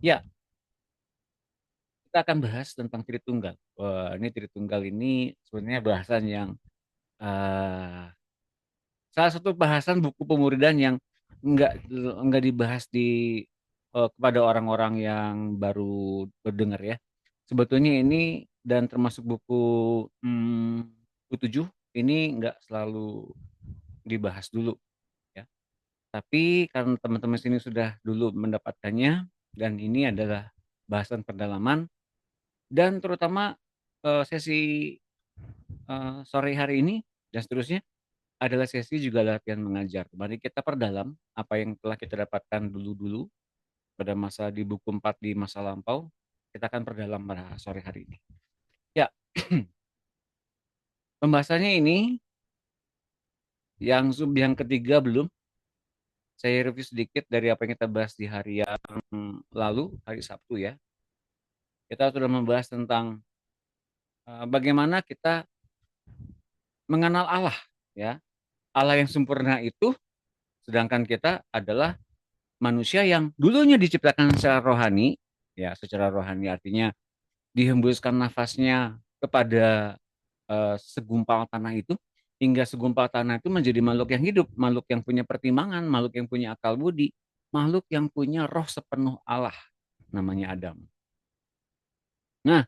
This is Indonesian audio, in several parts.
Ya, kita akan bahas tentang Tritunggal. Wah, ini Tritunggal ini sebenarnya bahasan yang eh, salah satu bahasan buku pemuridan yang nggak dibahas kepada orang-orang yang baru berdengar ya. Sebetulnya ini dan termasuk buku U7 ini nggak selalu dibahas dulu ya. Tapi karena teman-teman sini sudah dulu mendapatkannya dan ini adalah bahasan pendalaman dan terutama sesi sore hari ini dan seterusnya adalah sesi juga latihan mengajar. Mari kita perdalam apa yang telah kita dapatkan dulu-dulu pada masa di buku 4 di masa lampau. Kita akan perdalam pada sore hari ini. Ya, pembahasannya ini yang sub yang ketiga belum. Saya review sedikit dari apa yang kita bahas di hari yang lalu, hari Sabtu ya. Kita sudah membahas tentang bagaimana kita mengenal Allah ya. Allah yang sempurna itu sedangkan kita adalah manusia yang dulunya diciptakan secara rohani, ya secara rohani artinya dihembuskan nafasnya kepada segumpal tanah itu, hingga segumpal tanah itu menjadi makhluk yang hidup, makhluk yang punya pertimbangan, makhluk yang punya akal budi, makhluk yang punya roh sepenuh Allah, namanya Adam. Nah,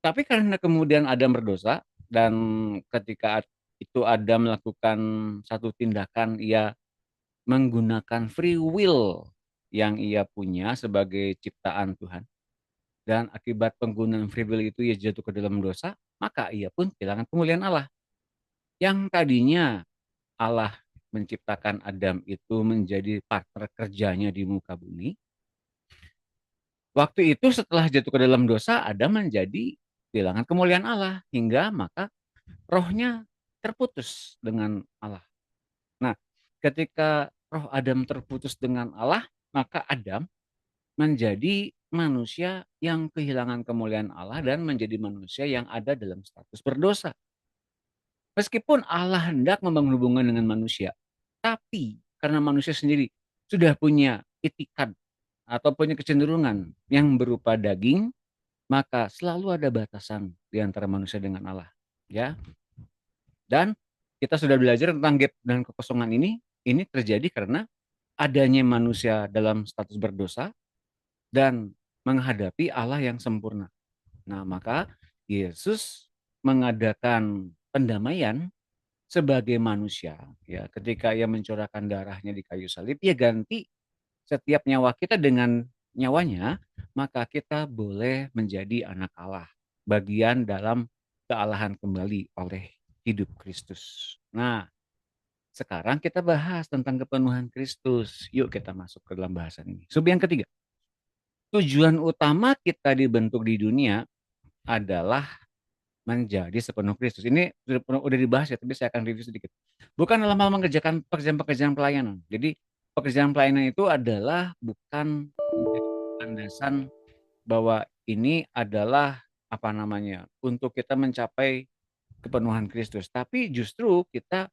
tapi karena kemudian Adam berdosa, dan ketika itu Adam melakukan satu tindakan, ia menggunakan free will yang ia punya sebagai ciptaan Tuhan. Dan akibat penggunaan free will itu ia jatuh ke dalam dosa, maka ia pun kehilangan kemuliaan Allah. Yang tadinya Allah menciptakan Adam itu menjadi partner kerjanya di muka bumi. Waktu itu setelah jatuh ke dalam dosa, Adam menjadi kehilangan kemuliaan Allah. Hingga maka rohnya terputus dengan Allah. Nah, ketika roh Adam terputus dengan Allah, maka Adam menjadi manusia yang kehilangan kemuliaan Allah dan menjadi manusia yang ada dalam status berdosa. Meskipun Allah hendak membangun hubungan dengan manusia, tapi karena manusia sendiri sudah punya itikat atau punya kecenderungan yang berupa daging, maka selalu ada batasan di antara manusia dengan Allah. Ya, dan kita sudah belajar tentang gap dan kekosongan ini terjadi karena adanya manusia dalam status berdosa dan menghadapi Allah yang sempurna. Nah, maka Yesus mengadakan pendamaian sebagai manusia ya, ketika ia mencurahkan darahnya di kayu salib, ia ganti setiap nyawa kita dengan nyawanya, maka kita boleh menjadi anak Allah, bagian dalam kealahan kembali oleh hidup Kristus. Nah, sekarang kita bahas tentang kepenuhan Kristus. Yuk kita masuk ke dalam bahasan ini. Sub yang ketiga, tujuan utama kita dibentuk di dunia adalah menjadi sepenuh Kristus. Ini sudah dibahas ya, tapi saya akan review sedikit. Bukan dalam hal mengerjakan pekerjaan-pekerjaan pelayanan. Jadi pekerjaan pelayanan itu adalah bukan menjadi landasan bahwa ini adalah apa namanya untuk kita mencapai kepenuhan Kristus, tapi justru kita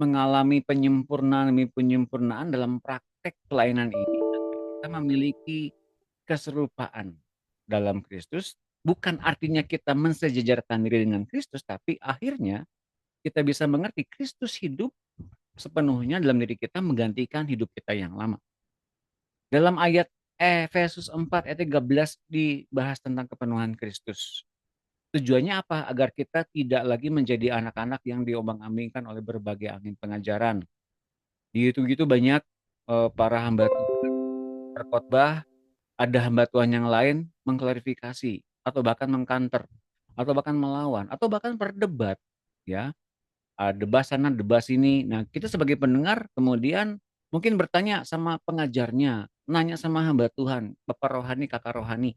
mengalami penyempurnaan demi penyempurnaan dalam praktek pelayanan ini. Kita memiliki keserupaan dalam Kristus, bukan artinya kita mensejajarkan diri dengan Kristus, tapi akhirnya kita bisa mengerti Kristus hidup sepenuhnya dalam diri kita menggantikan hidup kita yang lama. Dalam ayat Efesus 4 ayat 13 dibahas tentang kepenuhan Kristus. Tujuannya apa? Agar kita tidak lagi menjadi anak-anak yang diombang-ambingkan oleh berbagai angin pengajaran. Di itu-gitu banyak para hamba berkhotbah, ada hamba Tuhan yang lain mengklarifikasi atau bahkan mengkanter atau bahkan melawan atau bahkan berdebat ya. Debat sana debat sini. Nah, kita sebagai pendengar kemudian mungkin bertanya sama pengajarnya, nanya sama hamba Tuhan, bapak rohani, kakak rohani,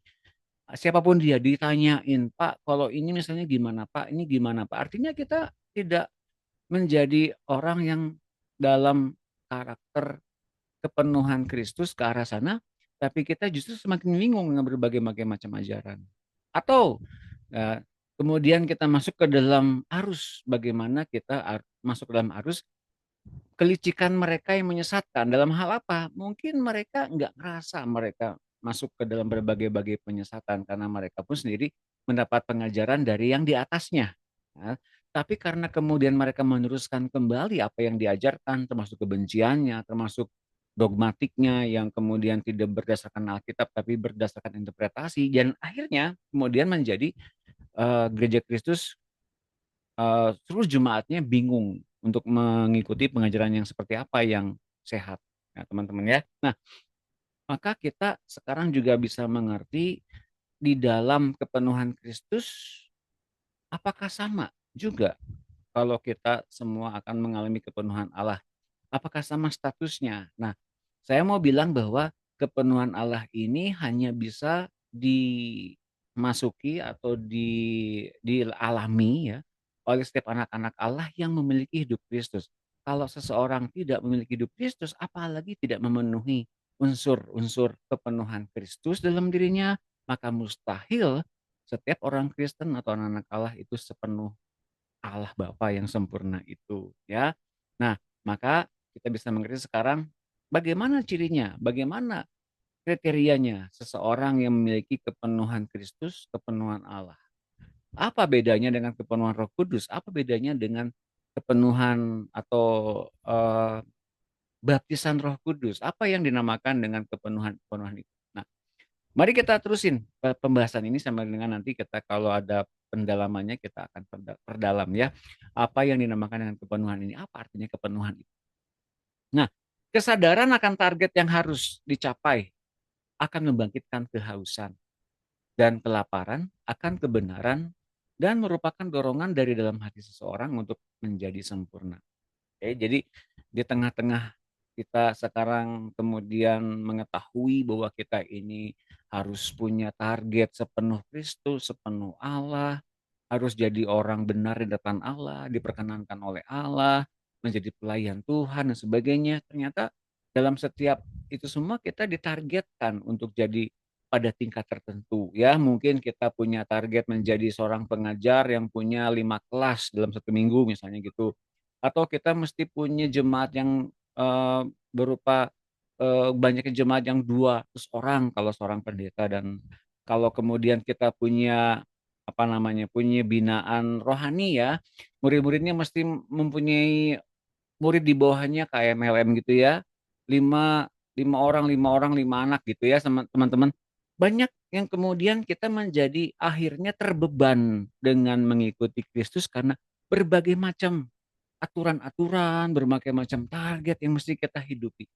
siapapun dia ditanyain, Pak kalau ini misalnya gimana Pak, ini gimana Pak. Artinya kita tidak menjadi orang yang dalam karakter kepenuhan Kristus ke arah sana, tapi kita justru semakin bingung dengan berbagai macam ajaran. Atau uh, kemudian kita masuk ke dalam arus, bagaimana kita masuk ke dalam arus kelicikan mereka yang menyesatkan dalam hal apa? Mungkin mereka nggak ngerasa mereka masuk ke dalam berbagai-bagai penyesatan karena mereka pun sendiri mendapat pengajaran dari yang di atasnya. Ya, tapi karena kemudian mereka meneruskan kembali apa yang diajarkan, termasuk kebenciannya, termasuk dogmatiknya yang kemudian tidak berdasarkan Alkitab tapi berdasarkan interpretasi, dan akhirnya kemudian menjadi gereja Kristus, seluruh jemaatnya bingung untuk mengikuti pengajaran yang seperti apa yang sehat. Nah, teman-teman ya. Nah, maka kita sekarang juga bisa mengerti di dalam kepenuhan Kristus apakah sama juga kalau kita semua akan mengalami kepenuhan Allah. Apakah sama statusnya? Nah, saya mau bilang bahwa kepenuhan Allah ini hanya bisa dimasuki atau dialami ya oleh setiap anak-anak Allah yang memiliki hidup Kristus. Kalau seseorang tidak memiliki hidup Kristus, apalagi tidak memenuhi unsur-unsur kepenuhan Kristus dalam dirinya, maka mustahil setiap orang Kristen atau anak-anak Allah itu sepenuh Allah Bapa yang sempurna itu, ya. Nah, maka kita bisa mengerti sekarang bagaimana cirinya, bagaimana kriterianya seseorang yang memiliki kepenuhan Kristus, kepenuhan Allah. Apa bedanya dengan kepenuhan Roh Kudus? Apa bedanya dengan kepenuhan atau baptisan Roh Kudus? Apa yang dinamakan dengan kepenuhan-kepenuhan itu? Nah, mari kita terusin pembahasan ini sampai dengan nanti kita kalau ada pendalamannya kita akan perdalam ya. Apa yang dinamakan dengan kepenuhan ini? Apa artinya kepenuhan itu? Nah, kesadaran akan target yang harus dicapai akan membangkitkan kehausan dan kelaparan akan kebenaran dan merupakan dorongan dari dalam hati seseorang untuk menjadi sempurna. Oke, jadi di tengah-tengah kita sekarang kemudian mengetahui bahwa kita ini harus punya target sepenuh Kristus, sepenuh Allah, harus jadi orang benar di depan Allah, diperkenankan oleh Allah, menjadi pelayan Tuhan dan sebagainya. Ternyata dalam setiap itu semua kita ditargetkan untuk jadi pada tingkat tertentu ya. Mungkin kita punya target menjadi seorang pengajar yang punya 5 kelas dalam 1 minggu misalnya gitu. Atau kita mesti punya jemaat yang berupa banyaknya jemaat yang 200 orang kalau seorang pendeta, dan kalau kemudian kita punya apa namanya, punya binaan rohani ya, murid-muridnya mesti mempunyai murid di bawahnya kayak MLM gitu ya, 5 5 orang 5 orang 5 anak gitu ya sama teman-teman. Banyak yang kemudian kita menjadi akhirnya terbeban dengan mengikuti Kristus karena berbagai macam aturan-aturan, berbagai macam target yang mesti kita hidupi.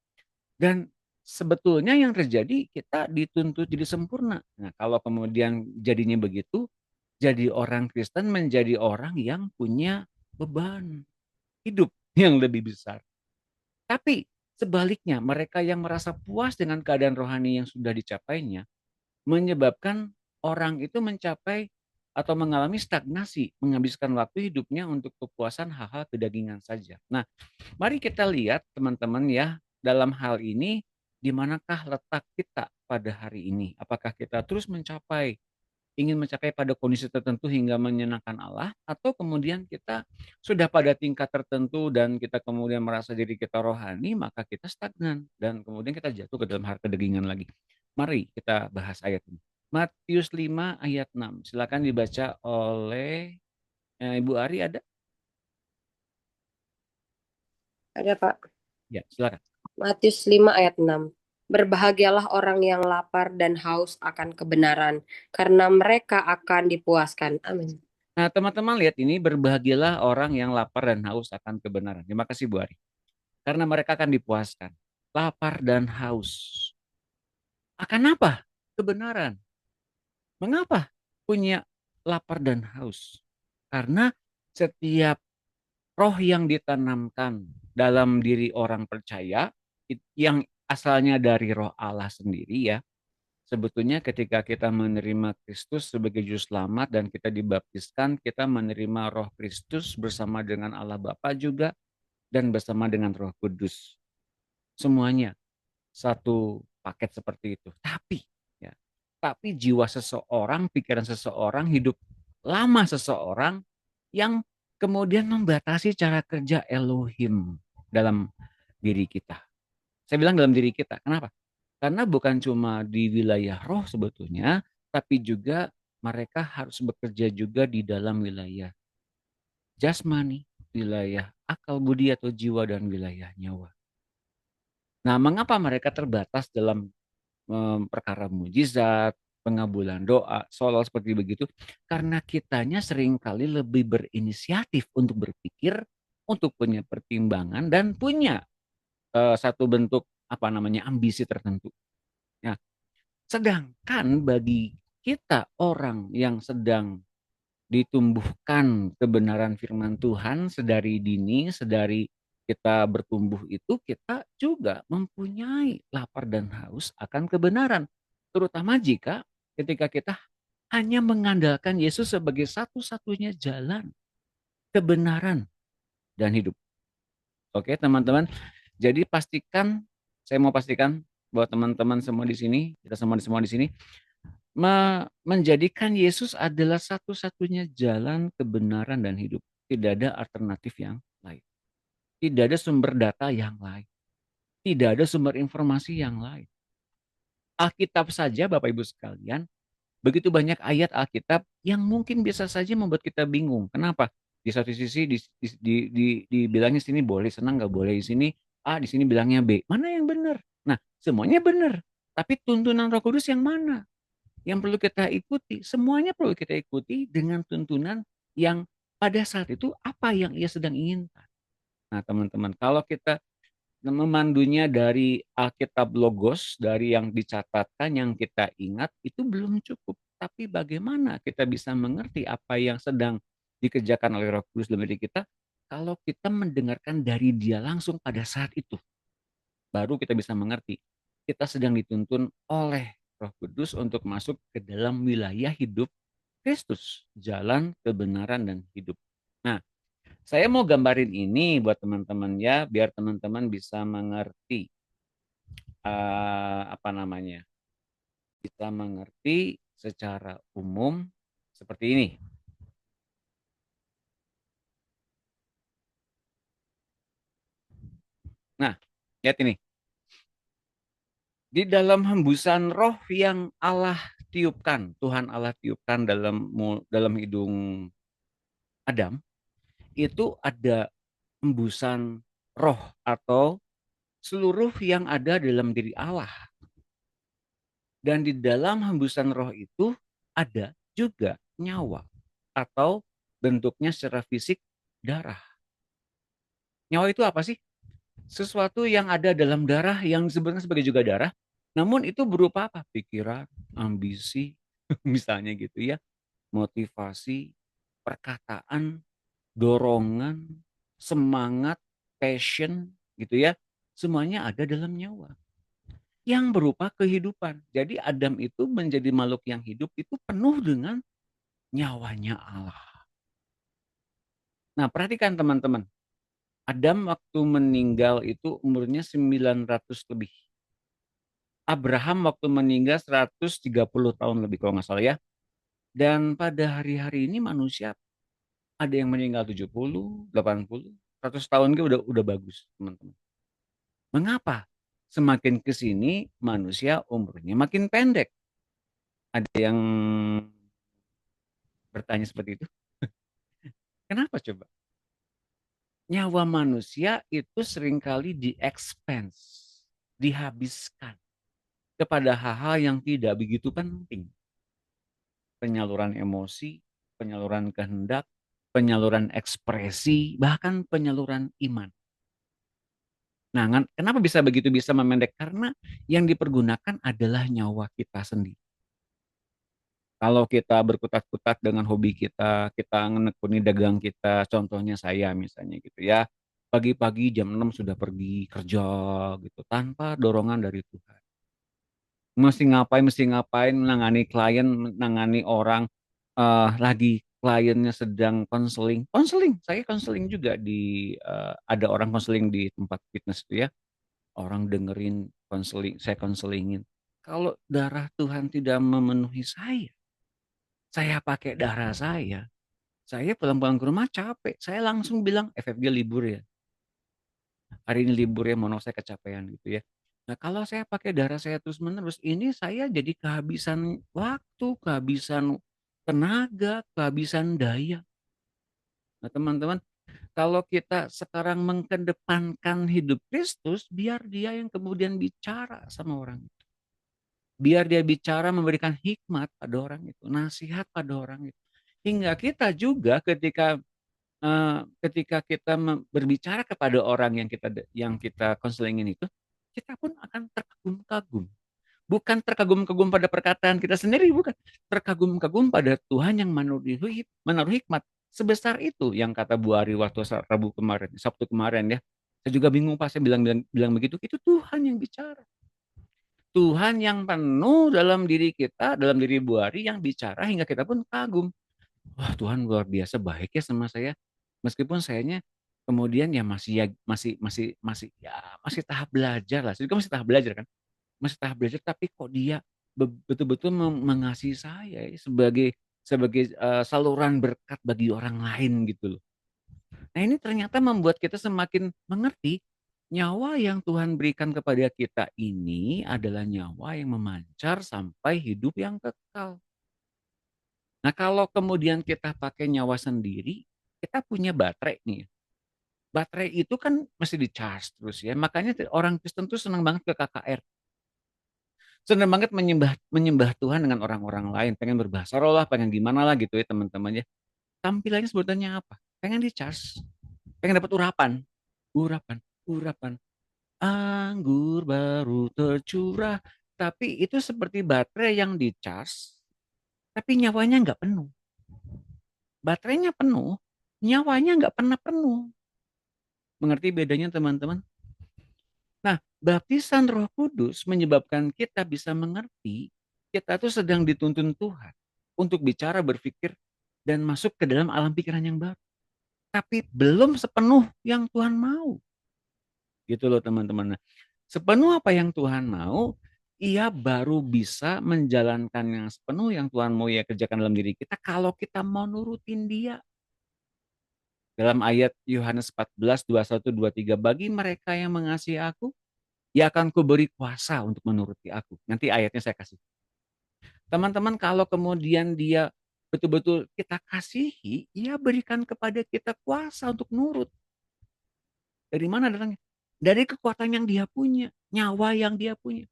Dan sebetulnya yang terjadi kita dituntut jadi sempurna. Nah, kalau kemudian jadinya begitu, jadi orang Kristen menjadi orang yang punya beban hidup yang lebih besar. Tapi sebaliknya, mereka yang merasa puas dengan keadaan rohani yang sudah dicapainya, menyebabkan orang itu mencapai atau mengalami stagnasi, menghabiskan waktu hidupnya untuk kepuasan hal-hal kedagingan saja. Nah, mari kita lihat teman-teman ya, dalam hal ini di manakah letak kita pada hari ini? Apakah kita terus ingin mencapai pada kondisi tertentu hingga menyenangkan Allah, atau kemudian kita sudah pada tingkat tertentu dan kita kemudian merasa diri kita rohani, maka kita stagnan dan kemudian kita jatuh ke dalam hal kedagingan lagi. Mari kita bahas ayat ini. Matius 5 ayat 6. Silakan dibaca oleh Ibu Ari, ada? Ada Pak. Ya, silakan. Matius 5 ayat 6. Berbahagialah orang yang lapar dan haus akan kebenaran, karena mereka akan dipuaskan. Amin. Nah, teman-teman lihat ini, berbahagialah orang yang lapar dan haus akan kebenaran. Terima kasih Bu Ari. Karena mereka akan dipuaskan. Lapar dan haus. Akan apa? Kebenaran. Mengapa punya lapar dan haus? Karena setiap roh yang ditanamkan dalam diri orang percaya, yang asalnya dari roh Allah sendiri ya, sebetulnya ketika kita menerima Kristus sebagai juru selamat dan kita dibaptiskan, kita menerima roh Kristus bersama dengan Allah Bapa juga dan bersama dengan Roh Kudus. Semuanya satu paket seperti itu. Ya, tapi jiwa seseorang, pikiran seseorang, hidup lama seseorang yang kemudian membatasi cara kerja Elohim dalam diri kita. Saya bilang dalam diri kita. Kenapa? Karena bukan cuma di wilayah roh sebetulnya, tapi juga mereka harus bekerja juga di dalam wilayah jasmani, wilayah akal budi atau jiwa, dan wilayah nyawa. Nah, mengapa mereka terbatas dalam perkara mujizat, pengabulan doa, soal seperti begitu? Karena kitanya seringkali lebih berinisiatif untuk berpikir, untuk punya pertimbangan, dan punya satu bentuk apa namanya ambisi tertentu. Nah, sedangkan bagi kita orang yang sedang ditumbuhkan kebenaran firman Tuhan sedari dini, sedari kita bertumbuh itu, kita juga mempunyai lapar dan haus akan kebenaran. Terutama jika ketika kita hanya mengandalkan Yesus sebagai satu-satunya jalan, kebenaran, dan hidup. Oke, teman-teman. Jadi pastikan, saya mau pastikan bahwa teman-teman semua di sini, kita semua di sini, menjadikan Yesus adalah satu-satunya jalan kebenaran dan hidup. Tidak ada alternatif yang lain. Tidak ada sumber data yang lain. Tidak ada sumber informasi yang lain. Alkitab saja, Bapak Ibu sekalian, begitu banyak ayat Alkitab yang mungkin bisa saja membuat kita bingung. Kenapa? Di satu sisi dibilangnya sini boleh senang, nggak boleh di sini A, di sini bilangnya B. Mana yang benar? Nah, semuanya benar. Tapi tuntunan Roh Kudus yang mana? Yang perlu kita ikuti, semuanya perlu kita ikuti dengan tuntunan yang pada saat itu apa yang ia sedang inginkan. Nah, teman-teman, kalau kita memandunya dari Alkitab Logos, dari yang dicatatkan, yang kita ingat, itu belum cukup. Tapi bagaimana kita bisa mengerti apa yang sedang dikerjakan oleh Roh Kudus dalam diri kita kalau kita mendengarkan dari Dia langsung pada saat itu? Baru kita bisa mengerti kita sedang dituntun oleh Roh Kudus untuk masuk ke dalam wilayah hidup Kristus, jalan kebenaran dan hidup. Nah, saya mau gambarin ini buat teman-teman ya, biar teman-teman bisa mengerti apa namanya, bisa mengerti secara umum seperti ini. Nah, lihat ini. Di dalam hembusan roh yang Allah tiupkan, Tuhan Allah tiupkan dalam hidung Adam, itu ada hembusan roh atau seluruh yang ada dalam diri Allah. Dan di dalam hembusan roh itu ada juga nyawa atau bentuknya secara fisik darah. Nyawa itu apa sih? Sesuatu yang ada dalam darah yang sebenarnya sebagai juga darah, namun itu berupa apa? Pikiran, ambisi, misalnya gitu ya, motivasi, perkataan, dorongan, semangat, passion gitu ya. Semuanya ada dalam nyawa yang berupa kehidupan. Jadi Adam itu menjadi makhluk yang hidup itu penuh dengan nyawanya Allah. Nah, perhatikan teman-teman. Adam waktu meninggal itu umurnya 900 lebih. Abraham waktu meninggal 130 tahun lebih kalau nggak salah ya. Dan pada hari-hari ini manusia ada yang meninggal 70, 80, 100 tahun ke udah bagus, teman-teman. Mengapa? Semakin ke sini manusia umurnya makin pendek. Ada yang bertanya seperti itu. Kenapa coba? Nyawa manusia itu seringkali di-expense, dihabiskan kepada hal-hal yang tidak begitu penting. Penyaluran emosi, penyaluran kehendak, penyaluran ekspresi, bahkan penyaluran iman. Nah, kenapa bisa begitu bisa memendek? Karena yang dipergunakan adalah nyawa kita sendiri. Kalau kita berkutat-kutat dengan hobi kita menekuni dagang kita, contohnya saya misalnya gitu ya, pagi-pagi jam 6 sudah pergi kerja gitu, tanpa dorongan dari Tuhan. Mesti ngapain, menangani klien, menangani orang, lagi kliennya sedang konseling. Konseling, saya konseling juga ada orang konseling di tempat fitness itu ya, orang dengerin konseling, saya konselingin. Kalau darah Tuhan tidak memenuhi saya pakai darah saya pulang-pulang ke rumah capek. Saya langsung bilang, FFG libur ya. Hari ini libur ya, mohon maaf saya kecapean gitu ya. Nah, kalau saya pakai darah saya terus-menerus, ini saya jadi kehabisan waktu, kehabisan tenaga, kehabisan daya. Nah, teman-teman, kalau kita sekarang mengedepankan hidup Kristus, biar dia yang kemudian bicara sama orang itu. Biar dia bicara memberikan hikmat pada orang itu, nasihat pada orang itu. Hingga kita juga ketika kita berbicara kepada orang yang kita konselingin itu, kita pun akan terkagum-kagum. Bukan terkagum-kagum pada perkataan kita sendiri, bukan. Terkagum-kagum pada Tuhan yang menaruh hikmat sebesar itu, yang kata Bu Ari waktu Sabtu kemarin ya. Saya juga bingung pas saya bilang begitu. Itu Tuhan yang bicara. Tuhan yang penuh dalam diri kita, dalam diri Bu Ari yang bicara hingga kita pun kagum. Wah, Tuhan luar biasa baik ya sama saya. Meskipun sayanya kemudian ya masih ya masih tahap belajar lah. Saya juga masih tahap belajar kan. Masih tahap belajar, tapi kok dia betul-betul mengasihi saya ya, sebagai sebagai saluran berkat bagi orang lain gitu loh. Nah, ini ternyata membuat kita semakin mengerti nyawa yang Tuhan berikan kepada kita ini adalah nyawa yang memancar sampai hidup yang kekal. Nah, kalau kemudian kita pakai nyawa sendiri, kita punya baterai nih. Baterai itu kan mesti di-charge terus ya. Makanya orang Kristen tuh senang banget ke KKR. Senang banget menyembah menyembah Tuhan dengan orang-orang lain, pengen berbahasa roh lah, pengen gimana lah gitu ya teman-teman ya. Tampilannya sebutannya apa? Pengen di-charge, pengen dapat urapan, urapan, urapan. Anggur baru tercurah, tapi itu seperti baterai yang di-charge, tapi nyawanya nggak penuh. Baterainya penuh, nyawanya nggak pernah penuh. Mengerti bedanya teman-teman? Nah, baptisan Roh Kudus menyebabkan kita bisa mengerti kita tuh sedang dituntun Tuhan untuk bicara, berpikir, dan masuk ke dalam alam pikiran yang baru. Tapi belum sepenuh yang Tuhan mau. Gitu loh teman-teman. Nah, sepenuh apa yang Tuhan mau, ia baru bisa menjalankan yang sepenuh yang Tuhan mau ia kerjakan dalam diri kita kalau kita mau nurutin dia. Dalam ayat Yohanes 14, 21, 23, bagi mereka yang mengasihi aku, ia akan kuberi kuasa untuk menuruti aku. Nanti ayatnya saya kasih. Teman-teman, kalau kemudian dia betul-betul kita kasihi, ia berikan kepada kita kuasa untuk nurut. Dari mana datangnya? Dari kekuatan yang dia punya, nyawa yang dia punya.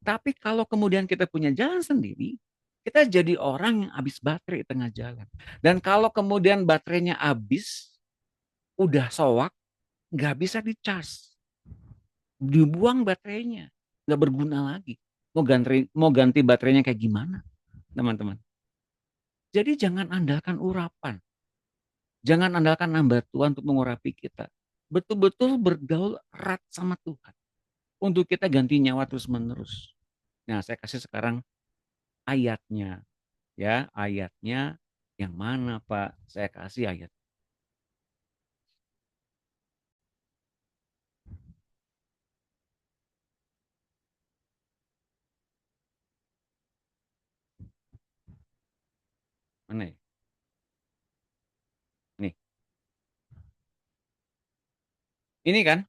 Tapi kalau kemudian kita punya jalan sendiri, kita jadi orang yang habis baterai di tengah jalan. Dan kalau kemudian baterainya habis, udah soak, nggak bisa dicas, dibuang baterainya, nggak berguna lagi. Mau ganti baterainya kayak gimana, teman-teman? Jadi jangan andalkan urapan, jangan andalkan nambah Tuhan untuk mengurapi kita. Betul-betul bergaul erat sama Tuhan untuk kita ganti nyawa terus-menerus. Nah, saya kasih sekarang ayatnya, ya ayatnya yang mana Pak? Saya kasih ayat. Mana ya? Nih, ini kan?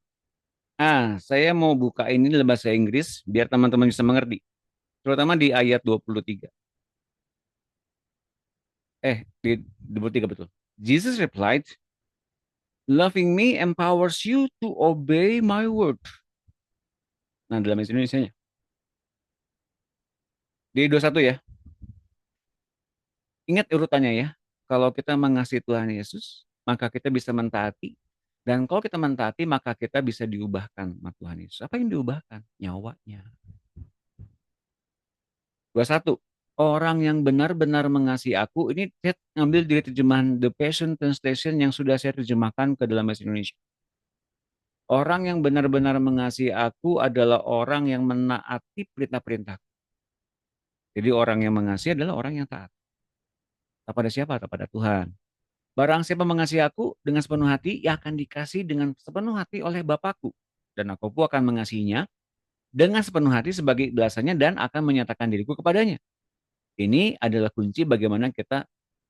Saya mau buka ini dalam bahasa Inggris biar teman-teman bisa mengerti. Terutama di ayat 23. Di 23 betul. Jesus replied, loving me empowers you to obey my word. Nah, dalam bahasa Indonesia-nya. Di 21 ya. Ingat urutannya ya. Kalau kita mengasihi Tuhan Yesus, maka kita bisa mentaati. Dan kalau kita mentaati, maka kita bisa diubahkan sama Tuhan Yesus. Apa yang diubahkan? Nyawanya. 21. Orang yang benar-benar mengasihi aku, ini saya ngambil dari terjemahan The Passion Translation yang sudah saya terjemahkan ke dalam bahasa Indonesia. Orang yang benar-benar mengasihi aku adalah orang yang menaati perintah-perintahku. Jadi orang yang mengasihi adalah orang yang taat. Kepada siapa? Kepada Tuhan. Barang siapa mengasihi aku dengan sepenuh hati, ia akan dikasih dengan sepenuh hati oleh Bapakku. Dan aku pun akan mengasihinya dengan sepenuh hati sebagai balasannya dan akan menyatakan diriku kepadanya. Ini adalah kunci bagaimana kita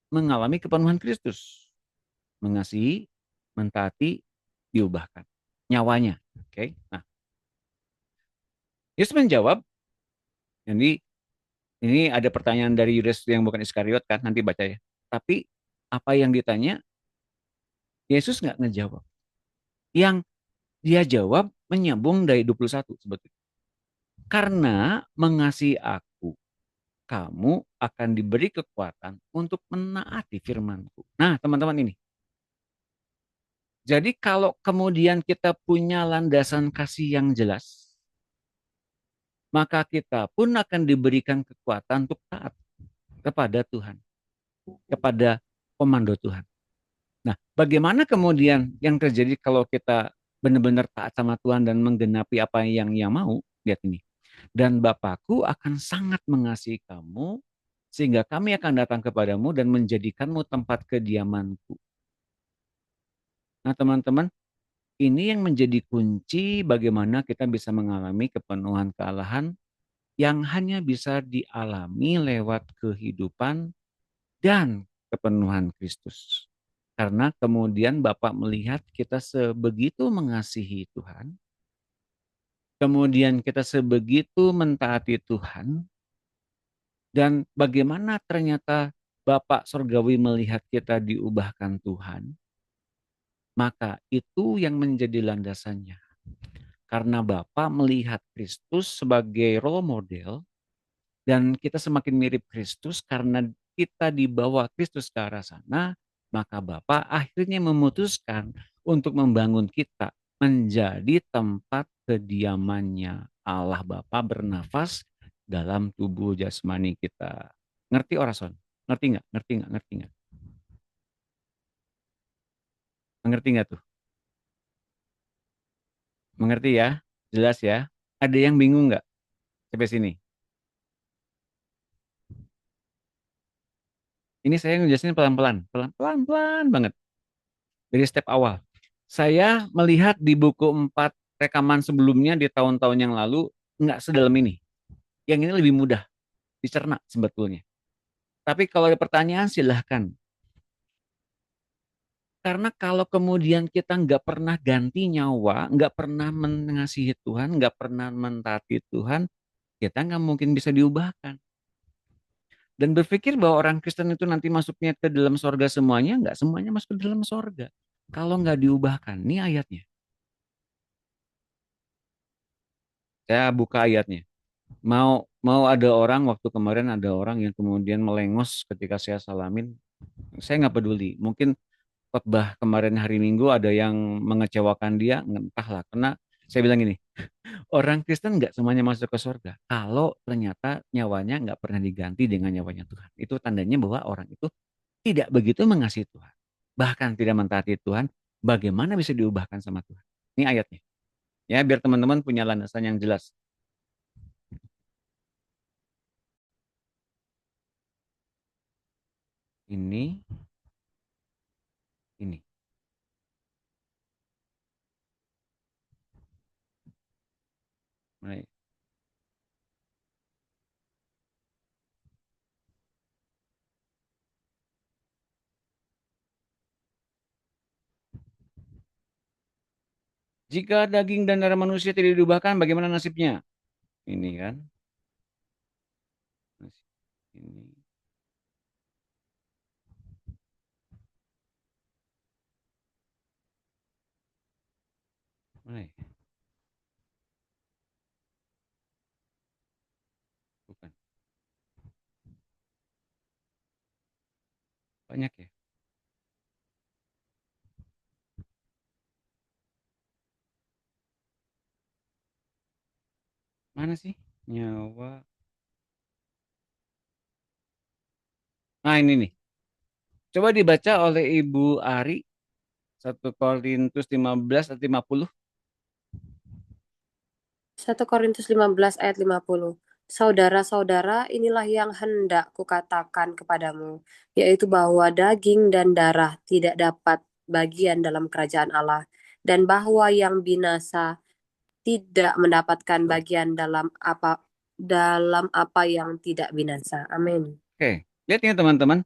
mengalami kepenuhan Kristus. Mengasihi, mentaati, diubahkan. Nyawanya. Oke. Nah, Yesus menjawab, jadi ini ada pertanyaan dari Yudas yang bukan Iskariot kan, nanti baca ya. Tapi apa yang ditanya, Yesus nggak ngejawab. Yang dia jawab menyambung dari 21 sebetulnya. Karena mengasihi aku, kamu akan diberi kekuatan untuk menaati firmanku. Nah, teman-teman ini. Jadi kalau kemudian kita punya landasan kasih yang jelas, maka kita pun akan diberikan kekuatan untuk taat kepada Tuhan, kepada komando Tuhan. Nah, bagaimana kemudian yang terjadi kalau kita benar-benar taat sama Tuhan dan menggenapi apa yang Ia mau? Lihat ini. Dan Bapakku akan sangat mengasihi kamu, sehingga kami akan datang kepadamu dan menjadikanmu tempat kediamanku. Nah, teman-teman, ini yang menjadi kunci bagaimana kita bisa mengalami kepenuhan kealahan yang hanya bisa dialami lewat kehidupan dan kepenuhan Kristus. Karena kemudian Bapak melihat kita sebegitu mengasihi Tuhan, kemudian kita sebegitu mentaati Tuhan, dan bagaimana ternyata Bapak Sorgawi melihat kita diubahkan Tuhan, maka itu yang menjadi landasannya. Karena Bapak melihat Kristus sebagai role model, dan kita semakin mirip Kristus karena kita dibawa Kristus ke arah sana, maka Bapa akhirnya memutuskan untuk membangun kita menjadi tempat kediamannya Allah Bapa bernafas dalam tubuh jasmani kita. Ngerti orason? Ngerti nggak? Ngerti nggak? Ngerti nggak? Mengerti nggak tuh? Mengerti ya? Jelas ya? Ada yang bingung nggak? Sampai sini. Ini saya ngejelasin pelan-pelan, pelan-pelan, pelan banget. Dari step awal. Saya melihat di buku 4 rekaman sebelumnya di tahun-tahun yang lalu nggak sedalam ini. Yang ini lebih mudah dicerna sebetulnya. Tapi kalau ada pertanyaan silahkan. Karena kalau kemudian kita nggak pernah ganti nyawa, nggak pernah mengasihi Tuhan, nggak pernah mentaati Tuhan, kita nggak mungkin bisa diubahkan. Dan berpikir bahwa orang Kristen itu nanti masuknya ke dalam sorga semuanya, nggak semuanya masuk ke dalam sorga. Kalau nggak diubahkan, ini ayatnya. Saya buka ayatnya. Mau mau ada orang waktu kemarin ada orang yang kemudian melengos ketika saya salamin, saya nggak peduli. Mungkin khotbah kemarin hari Minggu ada yang mengecewakan dia, entahlah. Karena saya bilang gini, orang Kristen nggak semuanya masuk ke surga. Kalau ternyata nyawanya nggak pernah diganti dengan nyawanya Tuhan, itu tandanya bahwa orang itu tidak begitu mengasihi Tuhan, bahkan tidak mentaati Tuhan. Bagaimana bisa diubahkan sama Tuhan? Ini ayatnya. Ya, biar teman-teman punya landasan yang jelas. Ini, ini. Mulai. Jika daging dan darah manusia tidak diubahkan, bagaimana nasibnya? Ini kan. Ini. Mulai. Bukan. Banyak ya. Mana sih? Nyawa. Nah ini nih. Coba dibaca oleh Ibu Ari. 1 Korintus 15 atau 50. 1 Korintus 15 ayat 50. Saudara-saudara, inilah yang hendak kukatakan kepadamu, yaitu bahwa daging dan darah tidak dapat bagian dalam kerajaan Allah, dan bahwa yang binasa tidak mendapatkan bagian dalam apa yang tidak binasa. Amin. Oke. Lihat ya teman-teman.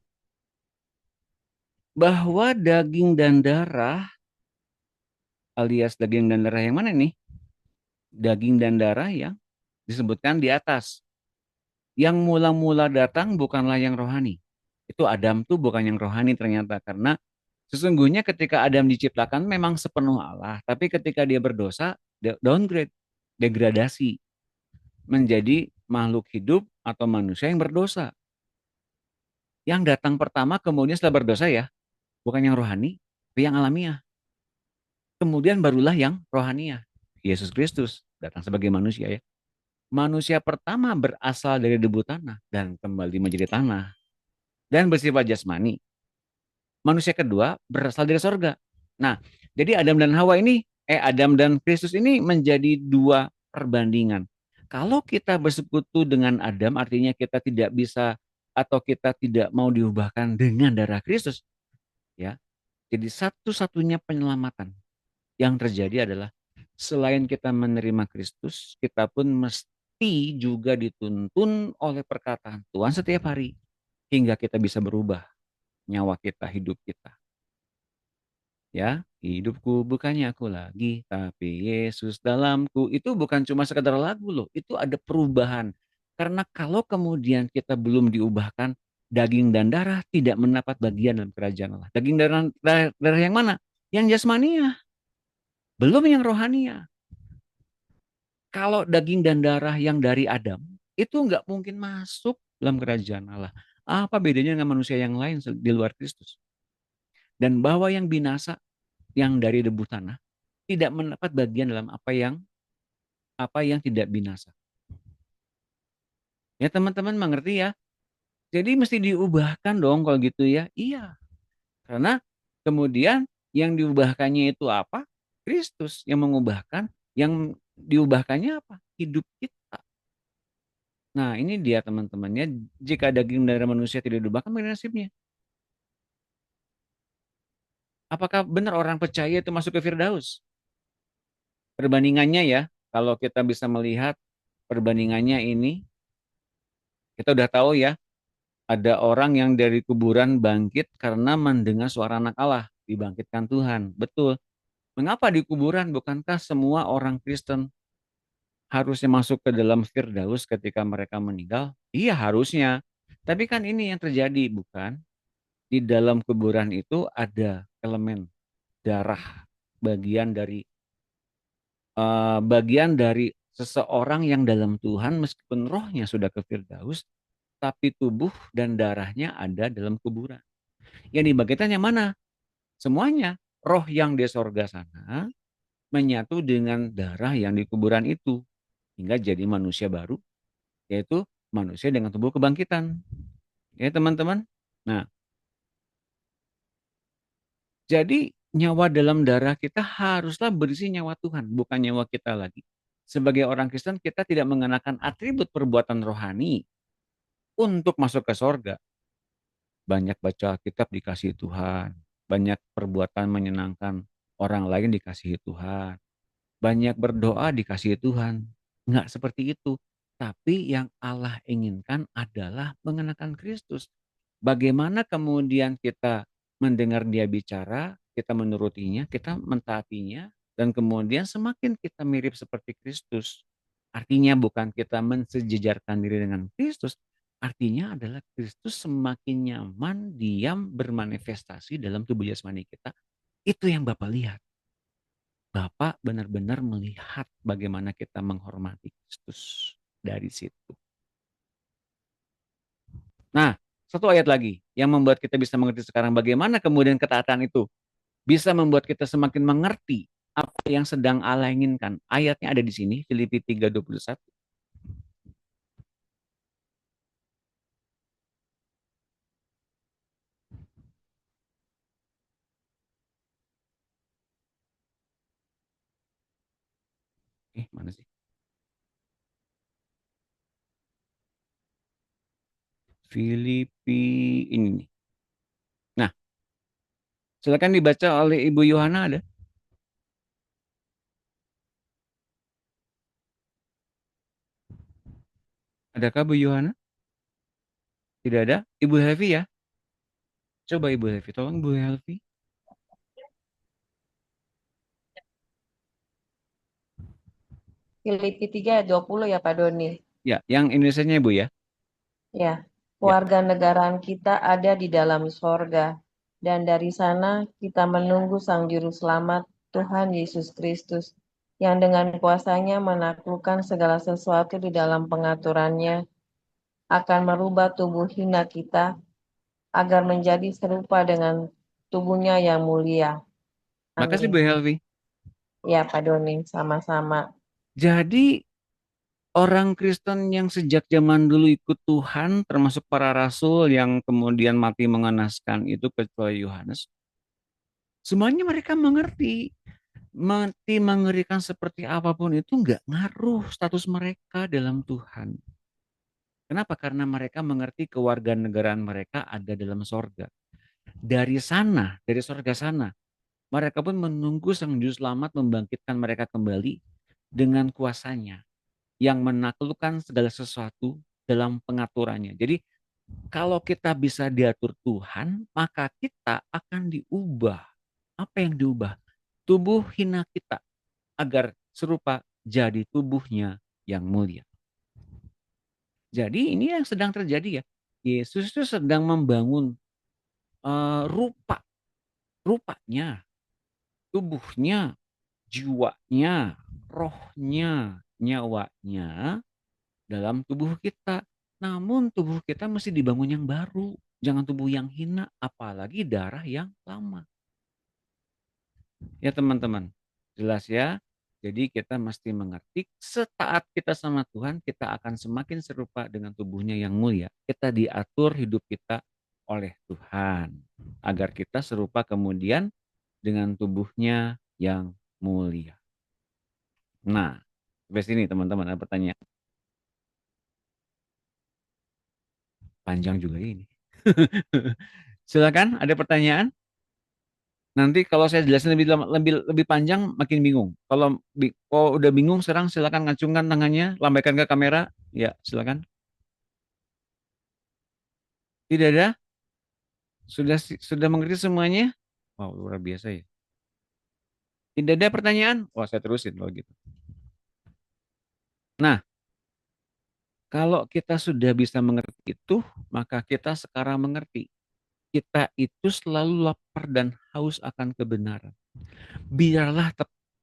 Bahwa daging dan darah alias daging dan darah yang mana nih? Daging dan darah yang disebutkan di atas. Yang mula-mula datang bukanlah yang rohani. Itu Adam tuh bukan yang rohani ternyata, karena sesungguhnya ketika Adam diciptakan memang sepenuh Allah, tapi ketika dia berdosa, downgrade, degradasi menjadi makhluk hidup atau manusia yang berdosa. Yang datang pertama kemudian setelah berdosa ya, bukan yang rohani, tapi yang alamiah. Kemudian barulah yang rohaniah. Yesus Kristus datang sebagai manusia ya. Manusia pertama berasal dari debu tanah dan kembali menjadi tanah dan bersifat jasmani. Manusia kedua berasal dari sorga. Nah, jadi Adam dan Hawa ini, Adam dan Kristus ini menjadi dua perbandingan. Kalau kita bersekutu dengan Adam, artinya kita tidak bisa atau kita tidak mau diubahkan dengan darah Kristus, ya. Jadi satu-satunya penyelamatan yang terjadi adalah selain kita menerima Kristus, kita pun mesti juga dituntun oleh perkataan Tuhan setiap hari hingga kita bisa berubah nyawa kita, hidup kita. Ya, hidupku bukannya aku lagi, tapi Yesus dalamku. Itu bukan cuma sekedar lagu loh, itu ada perubahan. Karena kalau kemudian kita belum diubahkan, daging dan darah tidak mendapat bagian dalam kerajaan Allah. Daging darah yang mana? Yang jasmania, belum yang rohania. Kalau daging dan darah yang dari Adam, itu nggak mungkin masuk dalam kerajaan Allah. Apa bedanya dengan manusia yang lain di luar Kristus? Dan bahwa yang binasa, yang dari debu tanah, tidak mendapat bagian dalam apa yang tidak binasa. Ya teman-teman mengerti ya. Jadi mesti diubahkan dong kalau gitu ya. Iya. Karena kemudian yang diubahkannya itu apa? Kristus yang mengubahkan, yang diubahkannya apa? Hidup kita. Nah ini dia teman-temannya. Jika daging darah manusia tidak diubahkan, bagaimana nasibnya? Apakah benar orang percaya itu masuk ke Firdaus? Perbandingannya ya, kalau kita bisa melihat perbandingannya ini, kita udah tahu ya, ada orang yang dari kuburan bangkit karena mendengar suara anak Allah, dibangkitkan Tuhan. Betul. Mengapa di kuburan? Bukankah semua orang Kristen harusnya masuk ke dalam Firdaus ketika mereka meninggal? Iya, harusnya. Tapi kan ini yang terjadi, bukan? Di dalam kuburan itu ada elemen darah, bagian dari seseorang yang dalam Tuhan meskipun rohnya sudah ke Firdaus, tapi tubuh dan darahnya ada dalam kuburan. Yang dibangkitkan yang mana? Semuanya. Roh yang di sorga sana menyatu dengan darah yang di kuburan itu. Hingga jadi manusia baru, yaitu manusia dengan tubuh kebangkitan. Ya teman-teman. Nah, jadi nyawa dalam darah kita haruslah berisi nyawa Tuhan, bukan nyawa kita lagi. Sebagai orang Kristen, kita tidak mengenakan atribut perbuatan rohani untuk masuk ke sorga. Banyak baca kitab dikasihi Tuhan. Banyak perbuatan menyenangkan orang lain dikasihi Tuhan. Banyak berdoa dikasihi Tuhan. Enggak seperti itu. Tapi yang Allah inginkan adalah mengenakan Kristus. Bagaimana kemudian kita mendengar dia bicara, kita menurutinya, kita mentaatinya, dan kemudian semakin kita mirip seperti Kristus. Artinya bukan kita mensejajarkan diri dengan Kristus, artinya adalah Kristus semakin nyaman, diam, bermanifestasi dalam tubuh jasmani kita. Itu yang Bapak lihat. Bapak benar-benar melihat bagaimana kita menghormati Kristus dari situ. Nah, satu ayat lagi yang membuat kita bisa mengerti sekarang bagaimana kemudian ketaatan itu bisa membuat kita semakin mengerti apa yang sedang Allah inginkan. Ayatnya ada di sini, Filipi 3:21. Mana sih? Filipi ini nih. Nah, silakan dibaca oleh Ibu Yohana ada. Adakah Bu Yohana? Tidak ada. Ibu Helvi ya. Coba Ibu Helvi, tolong Bu Helvi. Filipi 3 ayat 20 ya Pak Doni. Ya, yang Indonesianya Ibu ya. Ya, Ya, warga negaraan kita ada di dalam sorga, dan dari sana kita menunggu Sang Juru Selamat, Tuhan Yesus Kristus, yang dengan kuasanya menaklukkan segala sesuatu di dalam pengaturannya, akan merubah tubuh hina kita, agar menjadi serupa dengan tubuhnya yang mulia. makasih Amin. Bu Helvi. Ya Pak Doni, sama-sama. Jadi orang Kristen yang sejak zaman dulu ikut Tuhan, termasuk para rasul yang kemudian mati mengenaskan itu kecuali Yohanes, semuanya mereka mengerti. Mati mengerikan seperti apapun itu nggak ngaruh status mereka dalam Tuhan. Kenapa? Karena mereka mengerti kewarganegaraan mereka ada dalam sorga. Dari sana, dari sorga sana, mereka pun menunggu Sang Juru Selamat membangkitkan mereka kembali dengan kuasanya yang menaklukkan segala sesuatu dalam pengaturannya. Jadi kalau kita bisa diatur Tuhan, maka kita akan diubah. Apa yang diubah? Tubuh hina kita agar serupa jadi tubuhnya yang mulia. Jadi ini yang sedang terjadi ya. Yesus itu sedang membangun rupa, rupanya, tubuhnya, jiwanya, rohnya, nyawanya dalam tubuh kita. Namun tubuh kita mesti dibangun yang baru. Jangan tubuh yang hina, apalagi darah yang lama. Ya teman-teman, jelas ya. Jadi kita mesti mengerti setaat kita sama Tuhan, kita akan semakin serupa dengan tubuhnya yang mulia. Kita diatur hidup kita oleh Tuhan. Agar kita serupa kemudian dengan tubuhnya yang mulia. Nah, sampai sini teman-teman ada pertanyaan. Panjang juga ini. Silakan, ada pertanyaan? Nanti kalau saya jelasin lebih panjang makin bingung. Kalau udah bingung sekarang silakan ngacungkan tangannya, lambaikan ke kamera. Ya, silakan. Tidak ada? Sudah mengerti semuanya? Wow, luar biasa ya. Tidak ada pertanyaan? Wah, saya terusin kalau gitu. Nah, kalau kita sudah bisa mengerti itu, maka kita sekarang mengerti. Kita itu selalu lapar dan haus akan kebenaran. Biarlah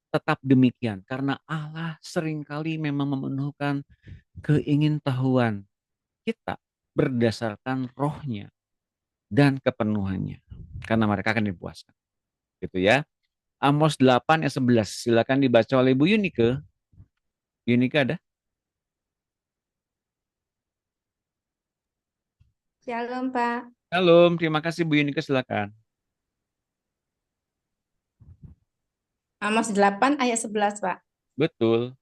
tetap demikian, karena Allah seringkali memang memenuhkan keingintahuan kita berdasarkan rohnya dan kepenuhannya. Karena mereka akan dipuaskan. Gitu ya. Amos 8 ayat 11. Silakan dibaca oleh Bu Yunike. Yunike ada? Shalom, Pak. Halo, terima kasih Bu Yunike, silakan. Amos 8 ayat 11, Pak. Betul.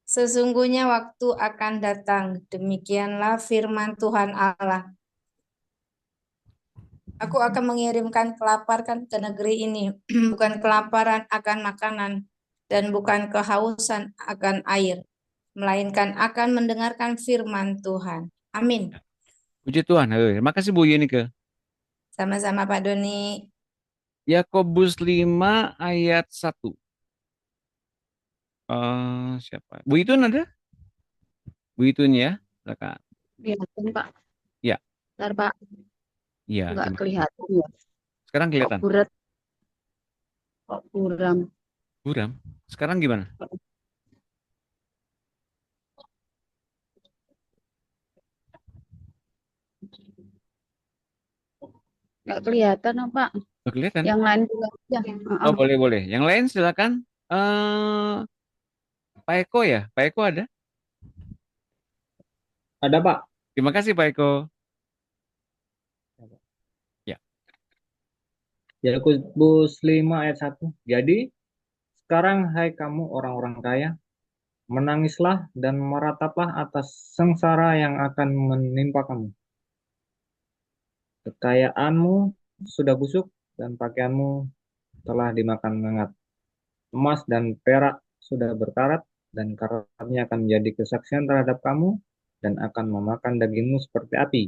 Sesungguhnya waktu akan datang, demikianlah firman Tuhan Allah. Aku akan mengirimkan kelaparan ke negeri ini, bukan kelaparan akan makanan, dan bukan kehausan akan air, melainkan akan mendengarkan firman Tuhan. Amin. Puji Tuhan. Halo. Terima kasih Bu Yunike. Sama-sama Pak Doni. Yakobus 5 ayat 1. Siapa? Bu Itun ada? Bu Itun ya, silakan. Kelihatan Pak. Ya, Ntar Pak, iya. nggak kelihatan ya. Sekarang Kok kelihatan. buret, kok buram. Buram. Sekarang gimana? Nggak kelihatan oh, Pak. Nggak kelihatan. Yang lain juga ya. Oh, boleh, boleh. Yang lain silakan. Pak Eko ya? Pak Eko ada? Ada, Pak. Terima kasih Pak Eko. Ya. Yakobus 5 ayat 1. Jadi, sekarang hai kamu orang-orang kaya, menangislah dan merataplah atas sengsara yang akan menimpa kamu. Kekayaanmu sudah busuk dan pakaianmu telah dimakan ngengat. Emas dan perak sudah berkarat dan karatnya akan menjadi kesaksian terhadap kamu dan akan memakan dagingmu seperti api.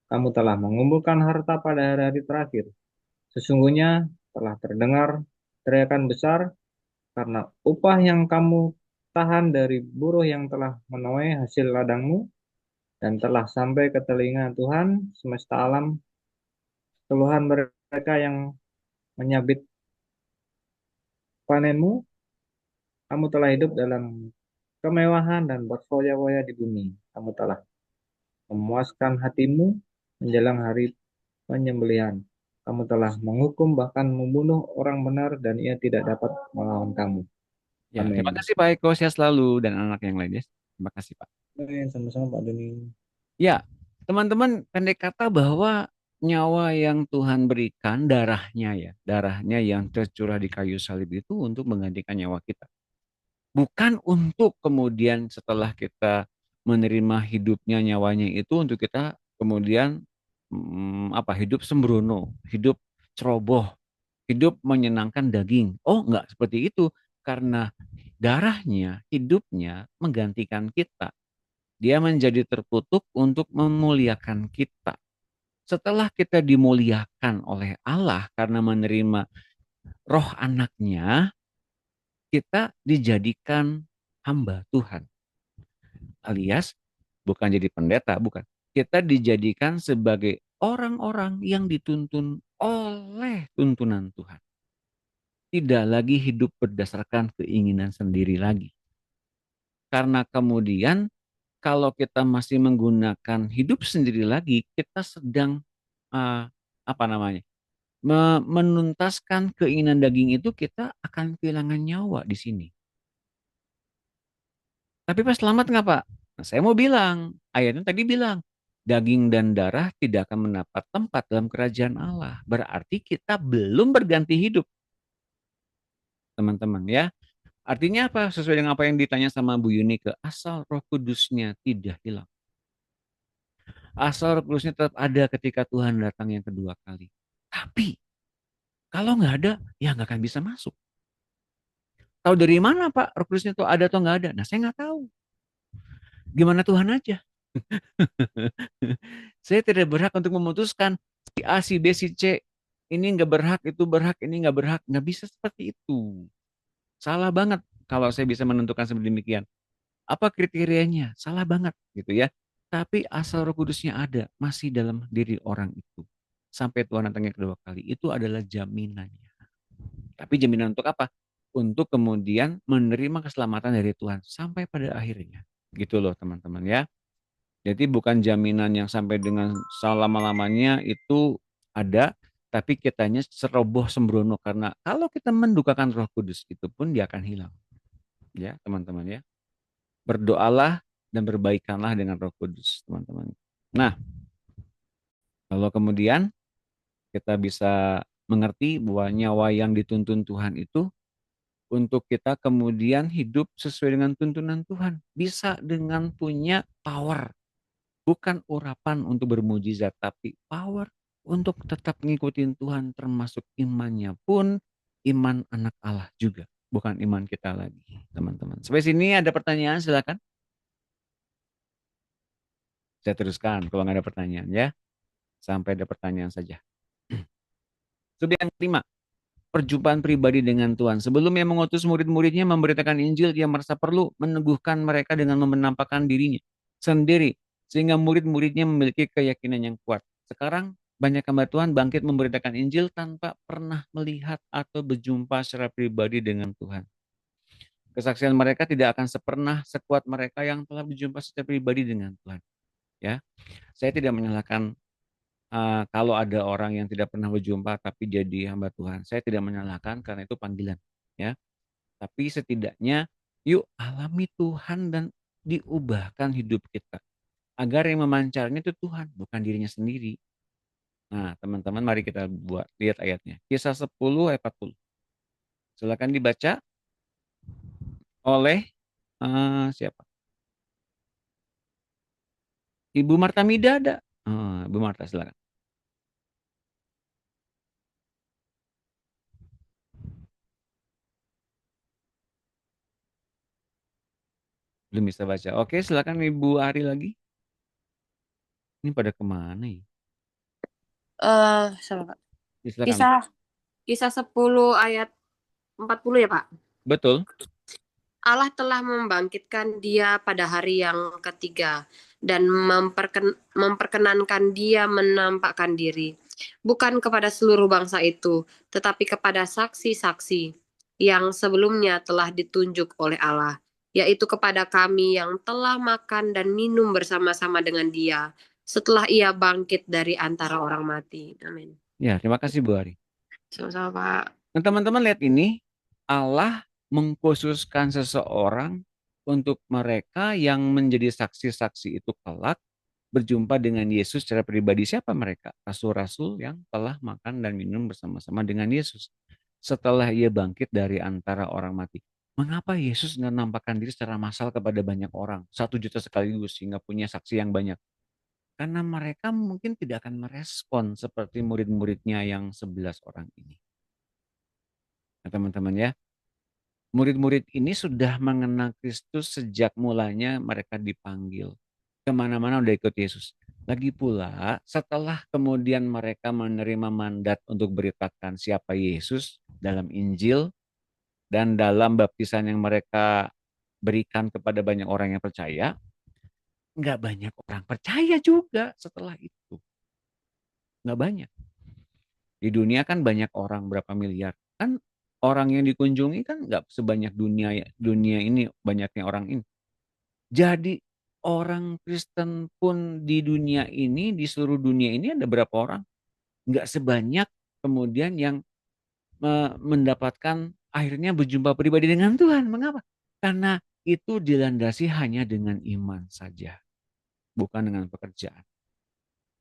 Kamu telah mengumpulkan harta pada hari-hari terakhir. Sesungguhnya telah terdengar teriakan besar karena upah yang kamu tahan dari buruh yang telah menuai hasil ladangmu dan telah sampai ke telinga Tuhan semesta alam, keluhan mereka yang menyabit panenmu. Kamu telah hidup dalam kemewahan dan berfoya-foya di bumi. Kamu telah memuaskan hatimu menjelang hari penyembelihan. Kamu telah menghukum bahkan membunuh orang benar dan ia tidak dapat melawan kamu. Ya, terima Amin. kasih Pak Eko, sehat selalu dan anak yang lain ya. Terima kasih Pak. Amin. Sama-sama Pak Doni. Ya, teman-teman pendek kata bahwa nyawa yang Tuhan berikan, darahnya ya, darahnya yang tercurah di kayu salib itu untuk menggantikan nyawa kita. Bukan untuk kemudian setelah kita menerima hidupnya nyawanya itu untuk kita kemudian hidup sembrono, hidup ceroboh, hidup menyenangkan daging. Oh, enggak seperti itu. Karena darahnya, hidupnya menggantikan kita. Dia menjadi terkutuk untuk memuliakan kita. Setelah kita dimuliakan oleh Allah karena menerima roh anaknya, kita dijadikan hamba Tuhan. Alias bukan jadi pendeta, bukan. Kita dijadikan sebagai orang-orang yang dituntun oleh tuntunan Tuhan. Tidak lagi hidup berdasarkan keinginan sendiri lagi. Karena kemudian kalau kita masih menggunakan hidup sendiri lagi, kita sedang uh, menuntaskan keinginan daging itu, kita akan kehilangan nyawa di sini. Tapi pas selamat nggak Pak? Nah, saya mau bilang, ayatnya tadi bilang, daging dan darah tidak akan mendapat tempat dalam kerajaan Allah. Berarti kita belum berganti hidup, teman-teman ya. Artinya apa? Sesuai dengan apa yang ditanya sama Bu Yuni, ke asal Roh Kudusnya tidak hilang. Asal Roh Kudusnya tetap ada ketika Tuhan datang yang kedua kali. Tapi kalau nggak ada, ya nggak akan bisa masuk. Tahu dari mana Pak Roh Kudusnya tuh ada atau nggak ada? Nah, saya nggak tahu. Gimana Tuhan aja. Saya tidak berhak untuk memutuskan si A, si B, si C. Ini nggak berhak, itu berhak, ini nggak berhak. Nggak bisa seperti itu. Salah banget kalau saya bisa menentukan sedemikian. Apa kriterianya? Salah banget gitu ya. Tapi asal Roh Kudusnya ada, masih dalam diri orang itu. Sampai Tuhan datangnya kedua kali. Itu adalah jaminannya. Tapi jaminan untuk apa? Untuk kemudian menerima keselamatan dari Tuhan. Sampai pada akhirnya. Gitu loh teman-teman ya. Jadi bukan jaminan yang sampai dengan selama-lamanya itu ada, tapi kitanya seroboh sembrono, karena kalau kita mendukakan Roh Kudus itu pun dia akan hilang. Ya, teman-teman ya. Berdoalah dan berbaikanlah dengan Roh Kudus, teman-teman. Nah, kalau kemudian kita bisa mengerti bahwa nyawa yang dituntun Tuhan itu untuk kita kemudian hidup sesuai dengan tuntunan Tuhan, bisa dengan punya power. Bukan urapan untuk bermujizat, tapi power untuk tetap ngikutin Tuhan, termasuk imannya pun iman anak Allah juga, bukan iman kita lagi, teman-teman. Sampai sini ada pertanyaan, silakan. Saya teruskan kalau nggak ada pertanyaan ya. Sampai ada pertanyaan saja. Sub yang kelima, perjumpaan pribadi dengan Tuhan. Sebelum ia mengutus murid-muridnya memberitakan Injil, ia merasa perlu meneguhkan mereka dengan menampakkan dirinya sendiri, sehingga murid-muridnya memiliki keyakinan yang kuat. Sekarang banyak hamba Tuhan bangkit memberitakan Injil tanpa pernah melihat atau berjumpa secara pribadi dengan Tuhan. Kesaksian mereka tidak akan pernah sekuat mereka yang telah berjumpa secara pribadi dengan Tuhan. Ya, saya tidak menyalahkan kalau ada orang yang tidak pernah berjumpa tapi jadi hamba Tuhan. Saya tidak menyalahkan karena itu panggilan. Ya, tapi setidaknya yuk alami Tuhan dan diubahkan hidup kita. Agar yang memancarnya itu Tuhan, bukan dirinya sendiri. Nah, teman-teman mari kita lihat ayatnya. Kisah 10 ayat 40. Silakan dibaca oleh siapa? Ibu Marta Mida ada? Ibu Marta silakan. Belum bisa baca. Oke, silakan Ibu Ari lagi. Ini pada kemana ya? Sama Pak. Ya, silakan. Kisah 10 ayat 40 ya Pak? Betul. Allah telah membangkitkan dia pada hari yang ketiga dan memperkenankan dia menampakkan diri, bukan kepada seluruh bangsa itu, tetapi kepada saksi-saksi yang sebelumnya telah ditunjuk oleh Allah, yaitu kepada kami yang telah makan dan minum bersama-sama dengan dia setelah ia bangkit dari antara orang mati. Amin. Ya, terima kasih Bu Ari. Sama-sama, Pak. Nah, teman-teman lihat ini, Allah mengkhususkan seseorang untuk mereka yang menjadi saksi-saksi itu kelak berjumpa dengan Yesus secara pribadi. Siapa mereka? Rasul-rasul yang telah makan dan minum bersama-sama dengan Yesus setelah ia bangkit dari antara orang mati. Mengapa Yesus nggak nampakkan diri secara massal kepada banyak orang, 1 juta sekaligus, sehingga punya saksi yang banyak? Karena mereka mungkin tidak akan merespon seperti murid-muridnya yang 11 orang ini. Nah, teman-teman ya, murid-murid ini sudah mengenal Kristus sejak mulanya mereka dipanggil. Kemana-mana udah ikut Yesus. Lagi pula setelah kemudian mereka menerima mandat untuk beritakan siapa Yesus dalam Injil dan dalam baptisan yang mereka berikan kepada banyak orang yang percaya, nggak banyak orang percaya juga setelah itu. Nggak banyak. Di dunia kan banyak orang, berapa miliar. Kan orang yang dikunjungi kan nggak sebanyak dunia ini, banyaknya orang ini. Jadi orang Kristen pun di dunia ini, di seluruh dunia ini ada berapa orang? Nggak sebanyak kemudian yang mendapatkan akhirnya berjumpa pribadi dengan Tuhan. Mengapa? Karena itu dilandasi hanya dengan iman saja, bukan dengan pekerjaan.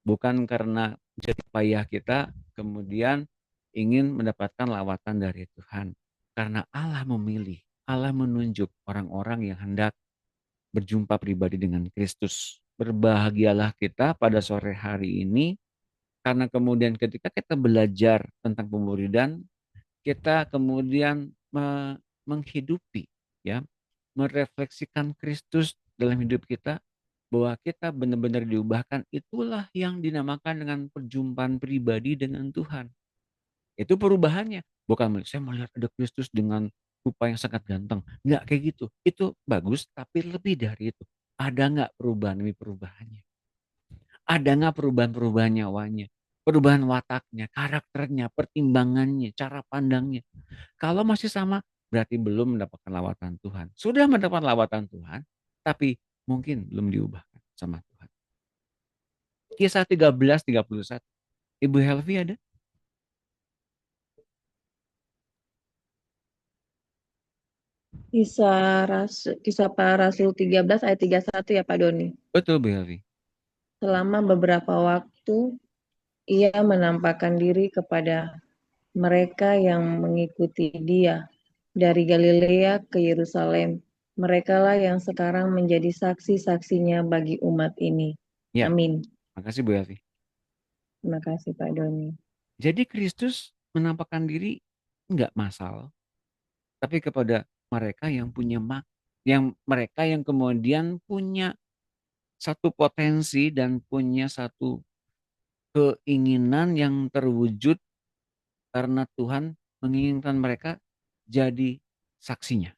Bukan karena jerih payah kita kemudian ingin mendapatkan lawatan dari Tuhan. Karena Allah memilih, Allah menunjuk orang-orang yang hendak berjumpa pribadi dengan Kristus. Berbahagialah kita pada sore hari ini, karena kemudian ketika kita belajar tentang pemuridan, kita kemudian menghidupi, ya, merefleksikan Kristus dalam hidup kita, bahwa kita benar-benar diubahkan. Itulah yang dinamakan dengan perjumpaan pribadi dengan Tuhan. Itu perubahannya. Bukan saya melihat ada Kristus dengan rupa yang sangat ganteng. Nggak kayak gitu. Itu bagus, tapi lebih dari itu. Ada nggak perubahan demi perubahannya? Ada nggak perubahan-perubahan nyawanya? Perubahan wataknya, karakternya, pertimbangannya, cara pandangnya. Kalau masih sama, berarti belum mendapatkan lawatan Tuhan. Sudah mendapat lawatan Tuhan, tapi mungkin belum diubahkan sama Tuhan. Kisah 13:31. Ibu Helvi ada? Kisah para Rasul 13 ayat 31 ya Pak Doni. Betul Bu Helvi. Selama beberapa waktu ia menampakkan diri kepada mereka yang mengikuti dia dari Galilea ke Yerusalem. Merekalah yang sekarang menjadi saksi-saksinya bagi umat ini. Ya, Amin. makasih Bu Helvi. Terima kasih Pak Doni. Jadi Kristus menampakkan diri enggak massal, tapi kepada mereka yang punya mereka yang kemudian punya satu potensi dan punya satu keinginan yang terwujud karena Tuhan menginginkan mereka jadi saksinya.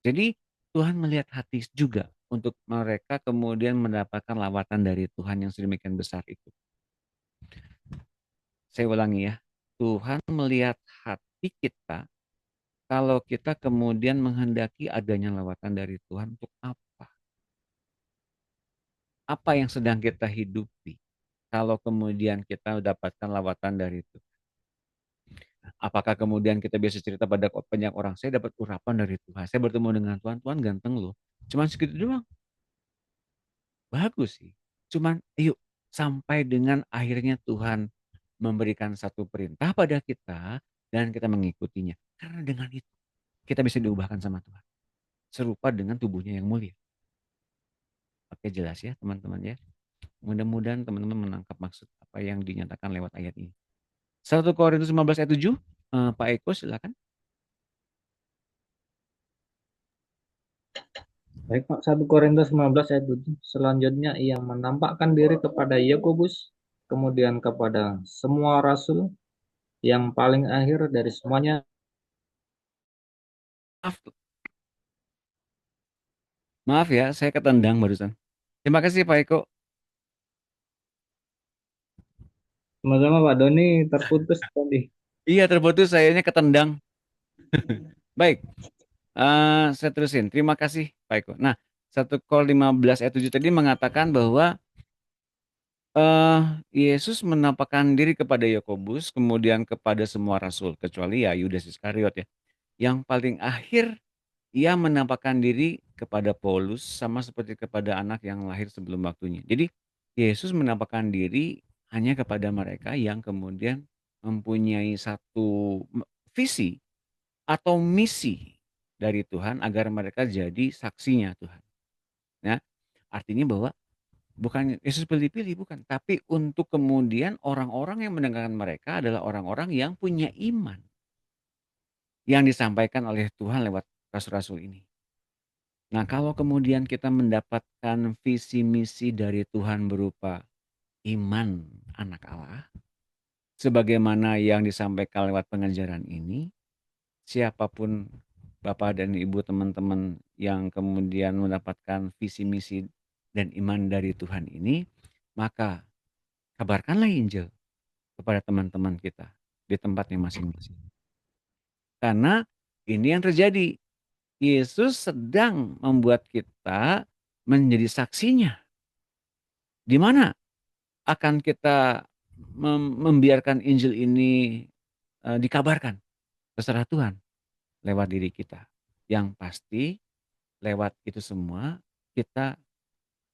Jadi Tuhan melihat hati juga untuk mereka kemudian mendapatkan lawatan dari Tuhan yang sedemikian besar itu. Saya ulangi ya, Tuhan melihat hati kita kalau kita kemudian menghendaki adanya lawatan dari Tuhan untuk apa? Apa yang sedang kita hidupi kalau kemudian kita mendapatkan lawatan dari Tuhan? Apakah kemudian kita biasa cerita pada banyak orang, saya dapat urapan dari Tuhan, saya bertemu dengan Tuhan, Tuhan ganteng loh. Cuman segitu doang. Bagus sih. Cuman yuk sampai dengan akhirnya Tuhan memberikan satu perintah pada kita dan kita mengikutinya. Karena dengan itu kita bisa diubahkan sama Tuhan. Serupa dengan tubuhnya yang mulia. Oke, jelas ya teman-teman ya. Mudah-mudahan teman-teman menangkap maksud apa yang dinyatakan lewat ayat ini. 1 Korintus 15 ayat 7. Pak Eko silakan. Baik Pak, 1 Korintus 15 ayat 7. Selanjutnya ia menampakkan diri kepada Yakobus, kemudian kepada semua rasul, yang paling akhir dari semuanya. Maaf ya, saya ketendang barusan. Terima kasih Pak Eko. Sama-sama Pak Doni, terputus tadi. Iya terputus, sayanya ketendang. Baik, saya terusin. Terima kasih Pak Eko. Nah, 1 Kor 15 ayat 7 tadi mengatakan bahwa eh Yesus menampakkan diri kepada Yakobus, kemudian kepada semua rasul, kecuali ya Yudas Iskariot ya. Yang paling akhir ia menampakkan diri kepada Paulus sama seperti kepada anak yang lahir sebelum waktunya. Jadi Yesus menampakkan diri hanya kepada mereka yang kemudian mempunyai satu visi atau misi dari Tuhan agar mereka jadi saksinya Tuhan. Ya, artinya bahwa bukan Yesus pilih-pilih, bukan, tapi untuk kemudian orang-orang yang mendengarkan mereka adalah orang-orang yang punya iman yang disampaikan oleh Tuhan lewat rasul-rasul ini. Nah, kalau kemudian kita mendapatkan visi misi dari Tuhan berupa iman anak Allah, sebagaimana yang disampaikan lewat pengajaran ini, siapapun Bapak dan Ibu teman-teman yang kemudian mendapatkan visi misi dan iman dari Tuhan ini, maka kabarkanlah Injil kepada teman-teman kita di tempatnya masing-masing. Karena ini yang terjadi. Yesus sedang membuat kita menjadi saksinya. Di mana akan kita membiarkan Injil ini dikabarkan? Terserah Tuhan lewat diri kita. Yang pasti lewat itu semua kita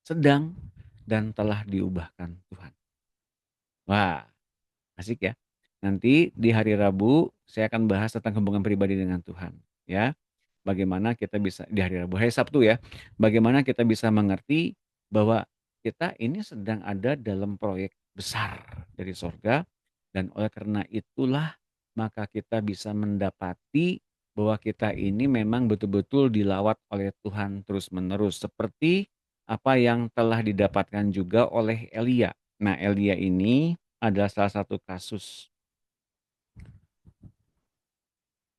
sedang dan telah diubahkan Tuhan. Wah, asik ya. Nanti di hari Rabu saya akan bahas tentang hubungan pribadi dengan Tuhan, ya. Bagaimana kita bisa di hari Sabtu ya. Bagaimana kita bisa mengerti bahwa kita ini sedang ada dalam proyek besar dari sorga, dan oleh karena itulah maka kita bisa mendapati bahwa kita ini memang betul-betul dilawat oleh Tuhan terus-menerus seperti apa yang telah didapatkan juga oleh Elia. Nah, Elia ini adalah salah satu kasus.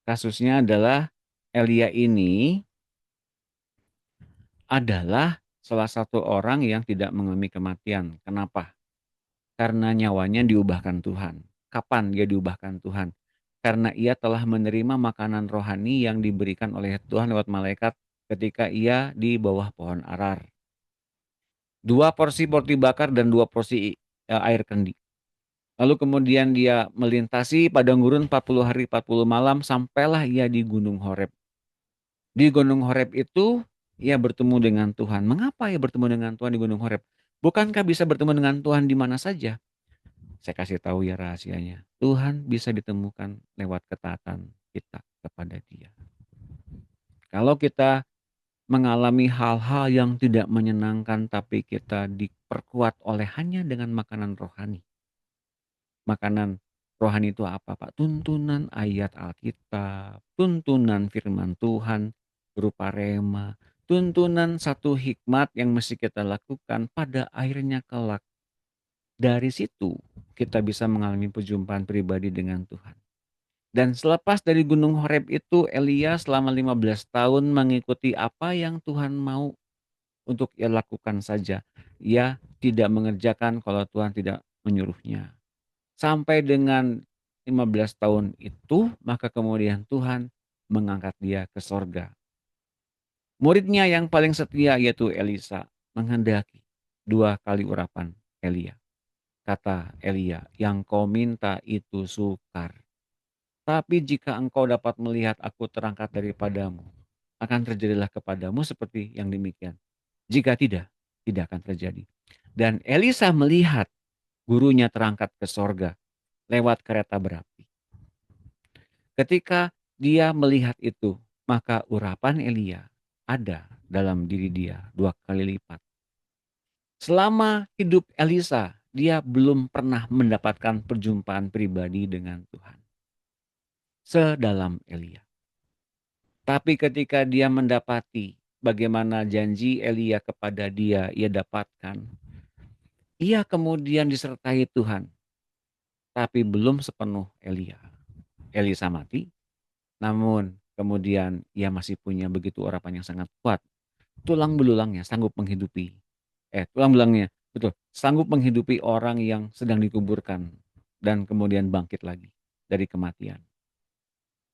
Kasusnya adalah Elia ini adalah salah satu orang yang tidak mengalami kematian. Kenapa? Karena nyawanya diubahkan Tuhan. Kapan dia diubahkan Tuhan? Karena ia telah menerima makanan rohani yang diberikan oleh Tuhan lewat malaikat ketika ia di bawah pohon arar. 2 porsi roti bakar dan 2 porsi air kendi. Lalu kemudian dia melintasi padang gurun 40 hari 40 malam sampailah ia di Gunung Horeb. Di Gunung Horeb itu ia bertemu dengan Tuhan. Mengapa ia bertemu dengan Tuhan di Gunung Horeb? Bukankah bisa bertemu dengan Tuhan di mana saja? Saya kasih tahu ya rahasianya. Tuhan bisa ditemukan lewat ketaatan kita kepada Dia. Kalau kita mengalami hal-hal yang tidak menyenangkan tapi kita diperkuat oleh hanya dengan makanan rohani. Makanan rohani itu apa, Pak? Tuntunan ayat Alkitab, tuntunan firman Tuhan berupa rema, tuntunan satu hikmat yang mesti kita lakukan pada akhirnya kelak. Dari situ kita bisa mengalami perjumpaan pribadi dengan Tuhan. Dan selepas dari Gunung Horeb itu, Elia selama 15 tahun mengikuti apa yang Tuhan mau untuk ia lakukan saja. Ia tidak mengerjakan kalau Tuhan tidak menyuruhnya. Sampai dengan 15 tahun itu, maka kemudian Tuhan mengangkat dia ke sorga. Muridnya yang paling setia yaitu Elisa menghendaki 2 kali urapan Elia. Kata Elia, yang kau minta itu sukar. Tapi jika engkau dapat melihat aku terangkat daripadamu, akan terjadilah kepadamu seperti yang demikian. Jika tidak, tidak akan terjadi. Dan Elisa melihat gurunya terangkat ke sorga lewat kereta berapi. Ketika dia melihat itu, maka urapan Elia ada dalam diri dia 2 kali lipat. Selama hidup Elisa, dia belum pernah mendapatkan perjumpaan pribadi dengan Tuhan sedalam Elia. Tapi ketika dia mendapati bagaimana janji Elia kepada dia ia dapatkan, ia kemudian disertai Tuhan. Tapi belum sepenuh Elia. Elisa mati, namun kemudian ia masih punya begitu urapan yang sangat kuat tulang belulangnya sanggup menghidupi. Tulang belulangnya, betul, sanggup menghidupi orang yang sedang dikuburkan dan kemudian bangkit lagi dari kematian.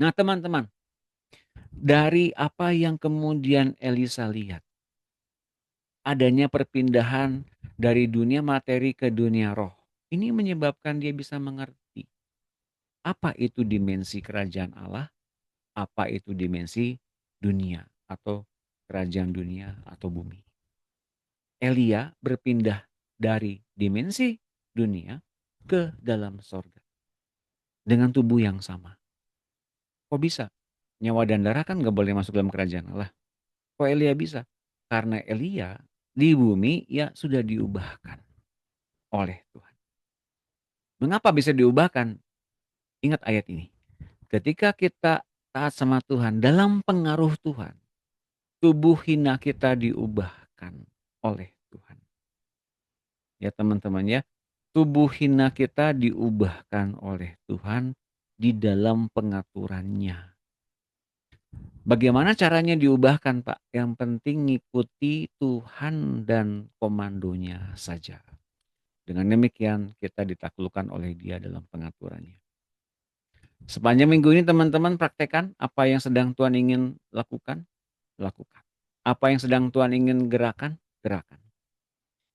Nah, teman-teman, dari apa yang kemudian Elisa lihat, adanya perpindahan dari dunia materi ke dunia roh. Ini menyebabkan dia bisa mengerti apa itu dimensi kerajaan Allah, apa itu dimensi dunia atau kerajaan dunia atau bumi. Elia berpindah dari dimensi dunia ke dalam sorga dengan tubuh yang sama. Kok bisa? Nyawa dan darah kan gak boleh masuk dalam kerajaan Allah. Kok Elia bisa? Karena Elia di bumi ya sudah diubahkan oleh Tuhan. Mengapa bisa diubahkan? Ingat ayat ini. Ketika kita taat sama Tuhan, dalam pengaruh Tuhan, tubuh hina kita diubahkan oleh Tuhan. Ya teman-teman ya, tubuh hina kita diubahkan oleh Tuhan di dalam pengaturannya. Bagaimana caranya diubahkan, Pak? Yang penting ngikuti Tuhan dan komandonya saja. Dengan demikian kita ditaklukkan oleh Dia dalam pengaturannya. Sepanjang minggu ini teman-teman praktekkan apa yang sedang Tuhan ingin lakukan, lakukan. Apa yang sedang Tuhan ingin gerakan, gerakan.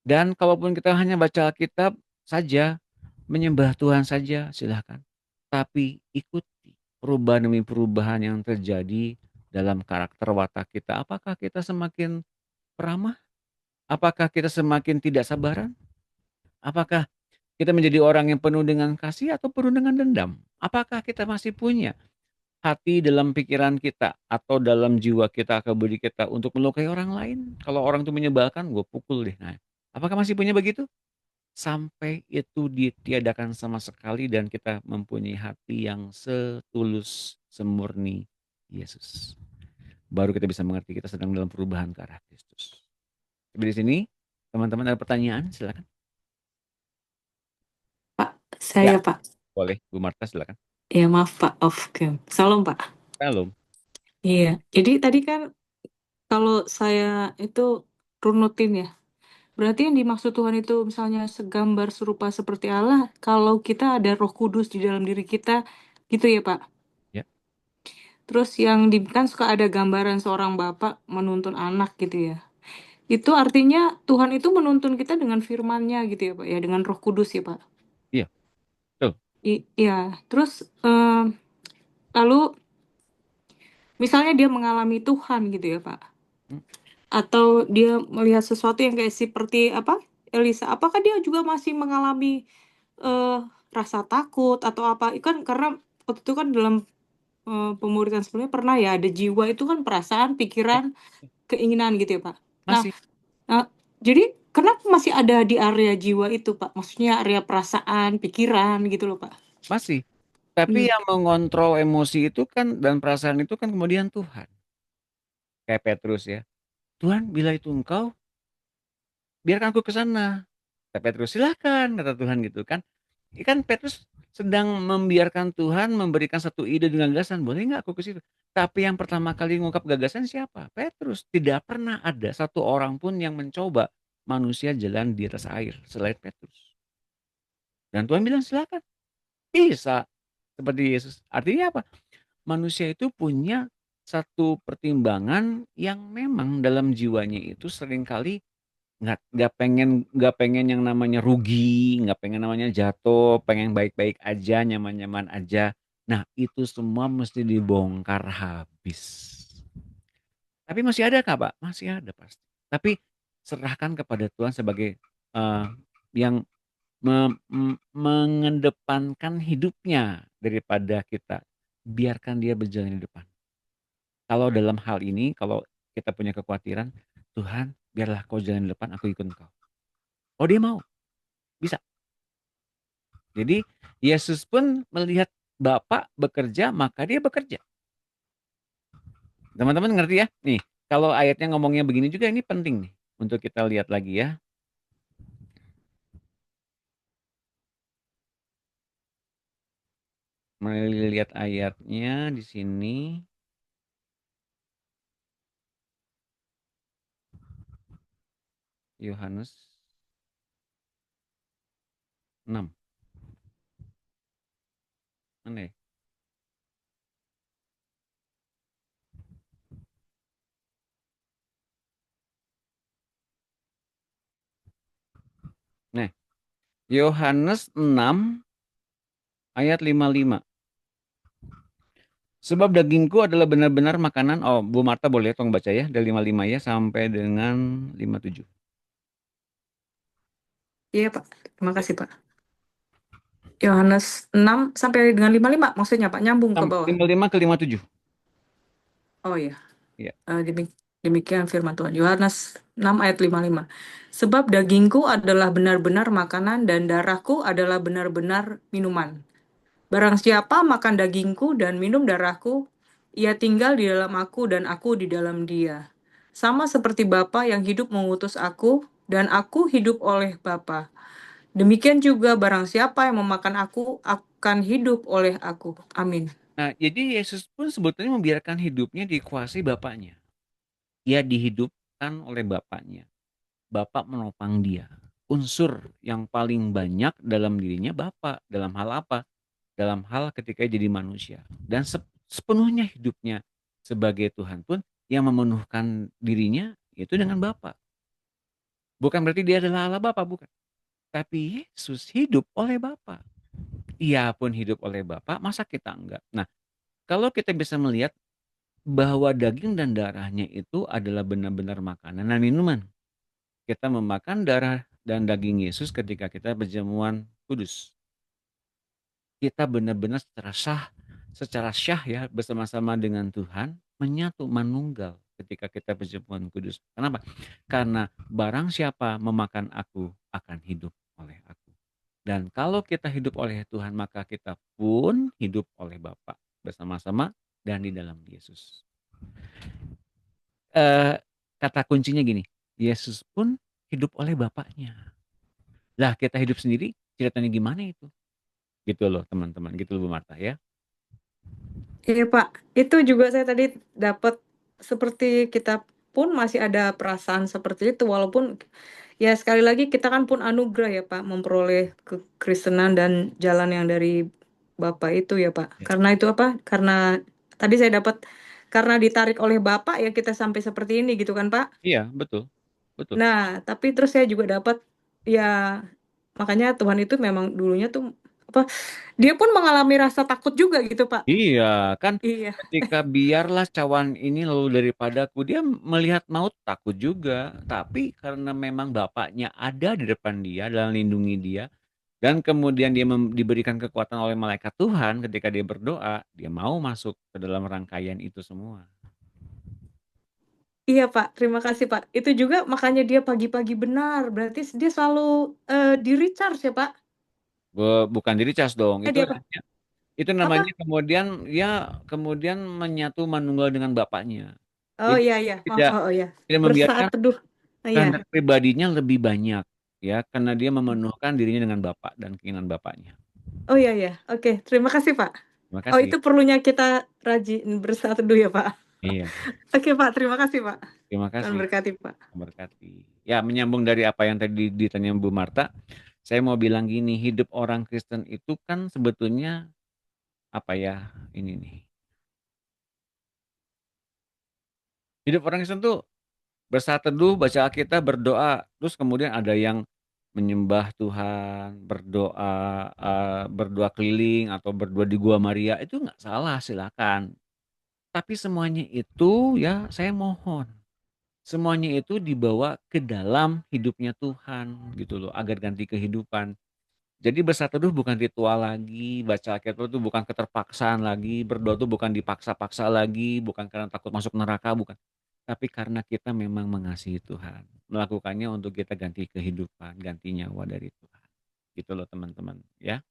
Dan kalaupun kita hanya baca Alkitab saja, menyembah Tuhan saja, silahkan. Tapi ikuti perubahan demi perubahan yang terjadi dalam karakter watak kita. Apakah kita semakin peramah? Apakah kita semakin tidak sabaran? Apakah kita menjadi orang yang penuh dengan kasih atau penuh dengan dendam? Apakah kita masih punya hati dalam pikiran kita atau dalam jiwa kita, kebudi kita untuk melukai orang lain? Kalau orang itu menyebalkan, gue pukul deh. Nah, apakah masih punya begitu? Sampai itu ditiadakan sama sekali dan kita mempunyai hati yang setulus, semurni Yesus. Baru kita bisa mengerti kita sedang dalam perubahan ke arah Kristus. Sampai di sini, teman-teman ada pertanyaan? Silakan. Pak, saya Ya, Pak. boleh. Bu Marta silakan. Ya maaf Pak, off cam. Salam Pak. Halo. Iya, jadi tadi kan kalau saya itu runutin ya. Berarti yang dimaksud Tuhan itu misalnya segambar serupa seperti Allah, kalau kita ada Roh Kudus di dalam diri kita, gitu ya Pak. Ya. Terus yang kan suka ada gambaran seorang bapak menuntun anak gitu ya. Itu artinya Tuhan itu menuntun kita dengan firman-Nya gitu ya Pak, ya dengan Roh Kudus ya Pak. Iya, betul. Iya, terus lalu misalnya dia mengalami Tuhan gitu ya Pak. Atau dia melihat sesuatu yang kayak seperti apa? Elisa, apakah dia juga masih mengalami rasa takut atau apa? Kan karena waktu itu kan dalam pemuridan sebelumnya pernah ya ada jiwa itu kan perasaan, Ya, pikiran, keinginan gitu ya Pak. masih. Nah, jadi kenapa masih ada di area jiwa itu Pak? Maksudnya area perasaan, pikiran gitu loh Pak. Masih. Tapi yang mengontrol emosi itu kan dan perasaan itu kan kemudian Tuhan. Kayak Petrus ya. Tuhan, bila itu engkau, biarkan aku ke sana. Kata Petrus, silakan, kata Tuhan gitu kan. Kan Petrus sedang membiarkan Tuhan memberikan satu ide dengan gagasan, boleh nggak aku ke situ? Tapi yang pertama kali mengungkap gagasan siapa? Petrus. Tidak pernah ada satu orang pun yang mencoba manusia jalan di atas air selain Petrus. Dan Tuhan bilang silakan, bisa. Seperti Yesus. Artinya apa? Manusia itu punya satu pertimbangan yang memang dalam jiwanya itu seringkali nggak pengen yang namanya rugi, nggak pengen namanya jatuh, pengen baik-baik aja, nyaman-nyaman aja. Nah, itu semua mesti dibongkar habis. Tapi masih ada Kak, Pak? Masih ada pasti. Tapi serahkan kepada Tuhan sebagai yang mengedepankan hidupnya daripada kita. Biarkan dia berjalan di depan. Kalau dalam hal ini, kalau kita punya kekhawatiran, Tuhan, biarlah kau jalan di depan, aku ikut engkau. Oh, dia mau. Bisa. Jadi Yesus pun melihat Bapa bekerja, maka dia bekerja. Teman-teman ngerti ya? Nih, kalau ayatnya ngomongnya begini juga ini penting nih untuk kita lihat lagi ya. Melihat ayatnya di sini. Yohanes 6. Mana ya? Nah, Yohanes 6 ayat 55. Sebab dagingku adalah benar-benar makanan. Oh, Bu Marta boleh tolong baca ya dari 55 ya sampai dengan 57. Iya, Pak. Terima kasih, Pak. Yohanes 6 sampai dengan 55 maksudnya, Pak, nyambung ke bawah. 55 ke 57. Oh iya. Iya. Demikian firman Tuhan. Yohanes 6 ayat 55. Sebab dagingku adalah benar-benar makanan dan darahku adalah benar-benar minuman. Barang siapa makan dagingku dan minum darahku, ia tinggal di dalam aku dan aku di dalam dia. Sama seperti Bapa yang hidup mengutus aku dan aku hidup oleh Bapa. Demikian juga barang siapa yang memakan aku akan hidup oleh aku. Amin. Nah, jadi Yesus pun sebetulnya membiarkan hidupnya dikuasai Bapaknya. Ia dihidupkan oleh Bapaknya. Bapak menopang dia. Unsur yang paling banyak dalam dirinya Bapak. Dalam hal apa? Dalam hal ketika jadi manusia. Dan sepenuhnya hidupnya sebagai Tuhan pun yang memenuhkan dirinya itu dengan Bapak. Bukan berarti dia adalah Allah Bapa, bukan. Tapi Yesus hidup oleh Bapa. Ia pun hidup oleh Bapa, masa kita enggak? Nah, kalau kita bisa melihat bahwa daging dan darahnya itu adalah benar-benar makanan dan minuman. Kita memakan darah dan daging Yesus ketika kita perjamuan kudus. Kita benar-benar secara syah ya bersama-sama dengan Tuhan menyatu manunggal ketika kita perjamuan kudus. Kenapa? Karena barang siapa memakan aku akan hidup oleh aku. Dan kalau kita hidup oleh Tuhan maka kita pun hidup oleh Bapa bersama-sama dan di dalam Yesus. Kata kuncinya gini, Yesus pun hidup oleh Bapaknya. Lah kita hidup sendiri ceritanya gimana itu? Gitu loh teman-teman, gitu loh Bu Marta ya. Iya, Pak. Itu juga saya tadi dapat seperti kita pun masih ada perasaan seperti itu walaupun ya sekali lagi kita kan pun anugerah ya, Pak, memperoleh kekristenan dan jalan yang dari Bapak itu ya, Pak. Ya. Karena itu apa? Karena tadi saya dapat karena ditarik oleh Bapak ya kita sampai seperti ini gitu kan, Pak? Iya, betul. Betul. Nah, tapi terus saya juga dapat ya makanya Tuhan itu memang dulunya tuh apa? Dia pun mengalami rasa takut juga gitu, Pak. Iya, kan Iya. ketika biarlah cawan ini lalu daripadaku, dia melihat maut takut juga. Tapi karena memang Bapaknya ada di depan dia dan lindungi dia, dan kemudian dia diberikan kekuatan oleh malaikat Tuhan ketika dia berdoa, dia mau masuk ke dalam rangkaian itu semua. Iya, Pak, terima kasih, Pak. Itu juga makanya dia pagi-pagi benar, berarti dia selalu di-recharge ya, Pak? Bukan diri cas dong, itu Dia apa? namanya kemudian menyatu manunggal dengan Bapaknya. Oh Jadi iya iya. tidak Oh iya. membiarkan Bersaat teduh. Oh, iya. kehendak pribadinya lebih banyak ya, karena dia memenuhkan dirinya dengan Bapak dan keinginan Bapaknya. Oh iya iya. Oke, terima kasih, Pak. Terima Oh, kasih. itu perlunya kita rajin bersaat teduh ya, Pak. Iya. Oke, Pak, terima kasih, Pak. Terima Tuhan kasih. berkati, Pak. Berkati. Ya, menyambung dari apa yang tadi ditanya Bu Marta, saya mau bilang gini, hidup orang Kristen itu kan sebetulnya apa ya, ini nih. Hidup orang Kristen tuh bersaat teduh, baca Alkitab, berdoa, terus kemudian ada yang menyembah Tuhan, berdoa keliling atau berdoa di Gua Maria, itu nggak salah, silakan. Tapi semuanya itu ya saya mohon, semuanya itu dibawa ke dalam hidupnya Tuhan gitu loh, agar ganti kehidupan. Jadi bersaat teduh bukan ritual lagi, baca Alkitab itu bukan keterpaksaan lagi, berdoa itu bukan dipaksa-paksa lagi, bukan karena takut masuk neraka, bukan. Tapi karena kita memang mengasihi Tuhan, melakukannya untuk kita ganti kehidupan, ganti nyawa dari Tuhan. Gitu loh teman-teman, ya.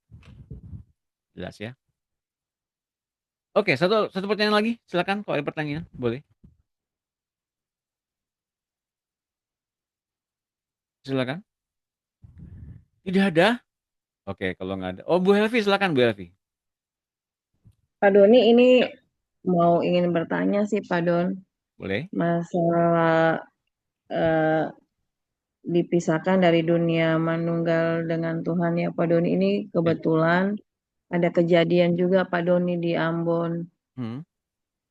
Jelas ya? Oke, satu pertanyaan lagi, silakan kalau ada pertanyaan, boleh. Silakan. Tidak ada? Oke, kalau nggak ada. Oh, Bu Helvi, silakan Bu Helvi. Pak Doni, ini ingin bertanya sih Pak Don, Boleh. masalah dipisahkan dari dunia manunggal dengan Tuhan ya Pak Doni. Ini Ya. kebetulan ada kejadian juga Pak Doni di Ambon.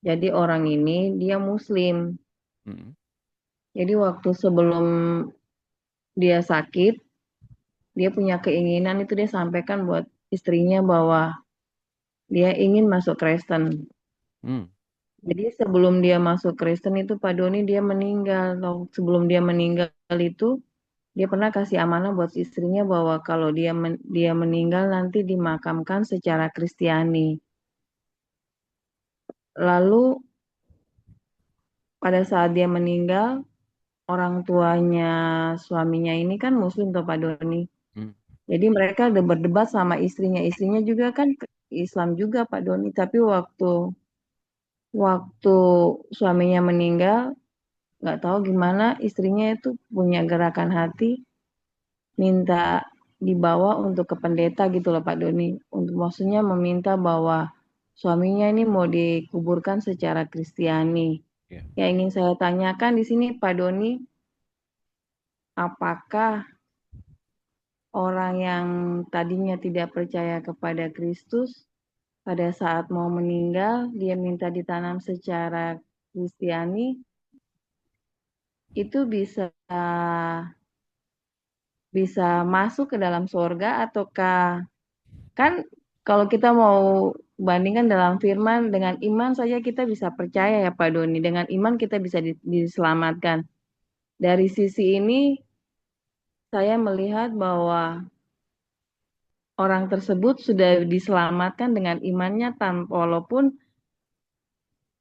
Jadi orang ini dia Muslim. Jadi waktu sebelum dia sakit, dia punya keinginan itu dia sampaikan buat istrinya bahwa dia ingin masuk Kristen. Jadi sebelum dia masuk Kristen itu Pak Doni dia meninggal. Sebelum dia meninggal itu dia pernah kasih amanah buat istrinya bahwa kalau dia meninggal nanti dimakamkan secara Kristiani. Lalu pada saat dia meninggal, orang tuanya suaminya ini kan Muslim tuh Pak Doni. Jadi mereka udah berdebat sama istrinya. Istrinya juga kan Islam juga Pak Doni. Tapi waktu suaminya meninggal, nggak tahu gimana istrinya itu punya gerakan hati minta dibawa untuk ke pendeta gitu loh Pak Doni. Untuk maksudnya meminta bahwa suaminya ini mau dikuburkan secara Kristiani. Yang ingin saya tanyakan di sini Pak Doni, apakah orang yang tadinya tidak percaya kepada Kristus pada saat mau meninggal dia minta ditanam secara Kristiani itu bisa masuk ke dalam surga ataukah kan kalau kita mau bandingkan dalam firman dengan iman saja kita bisa percaya ya Pak Doni, dengan iman kita bisa diselamatkan. Dari sisi ini saya melihat bahwa orang tersebut sudah diselamatkan dengan imannya tanpa walaupun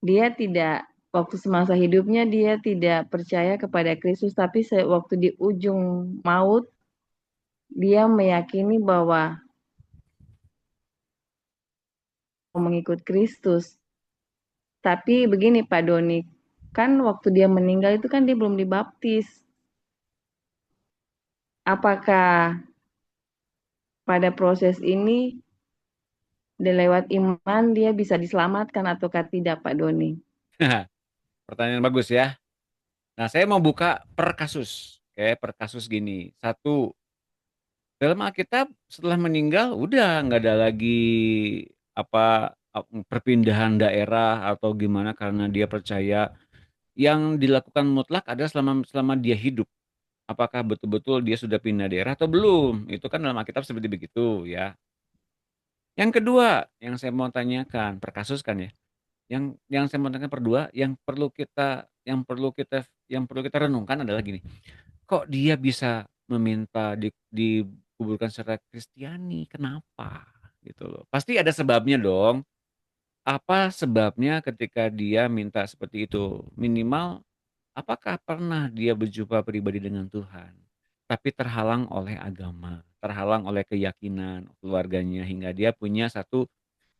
dia tidak waktu semasa hidupnya dia tidak percaya kepada Kristus tapi waktu di ujung maut dia meyakini bahwa mengikut Kristus. Tapi begini Pak Doni, kan waktu dia meninggal itu kan dia belum dibaptis. Apakah pada proses ini lewat iman dia bisa diselamatkan ataukah tidak Pak Doni? Pertanyaan bagus ya. Nah, saya mau buka per kasus. Oke, per kasus gini. Satu, dalam Alkitab setelah meninggal udah nggak ada lagi perpindahan daerah atau gimana karena dia percaya. Yang dilakukan mutlak adalah selama dia hidup. Apakah betul-betul dia sudah pindah daerah atau belum? Itu kan dalam Alkitab seperti begitu ya. Yang kedua, yang saya mau tanyakan per kasus kan ya. Yang saya mau tanyakan kedua, yang perlu kita renungkan adalah gini. Kok dia bisa meminta dikuburkan secara Kristiani? Kenapa? Gitu loh. Pasti ada sebabnya dong. Apa sebabnya ketika dia minta seperti itu? Minimal apakah pernah dia berjumpa pribadi dengan Tuhan, tapi terhalang oleh agama, terhalang oleh keyakinan keluarganya hingga dia punya satu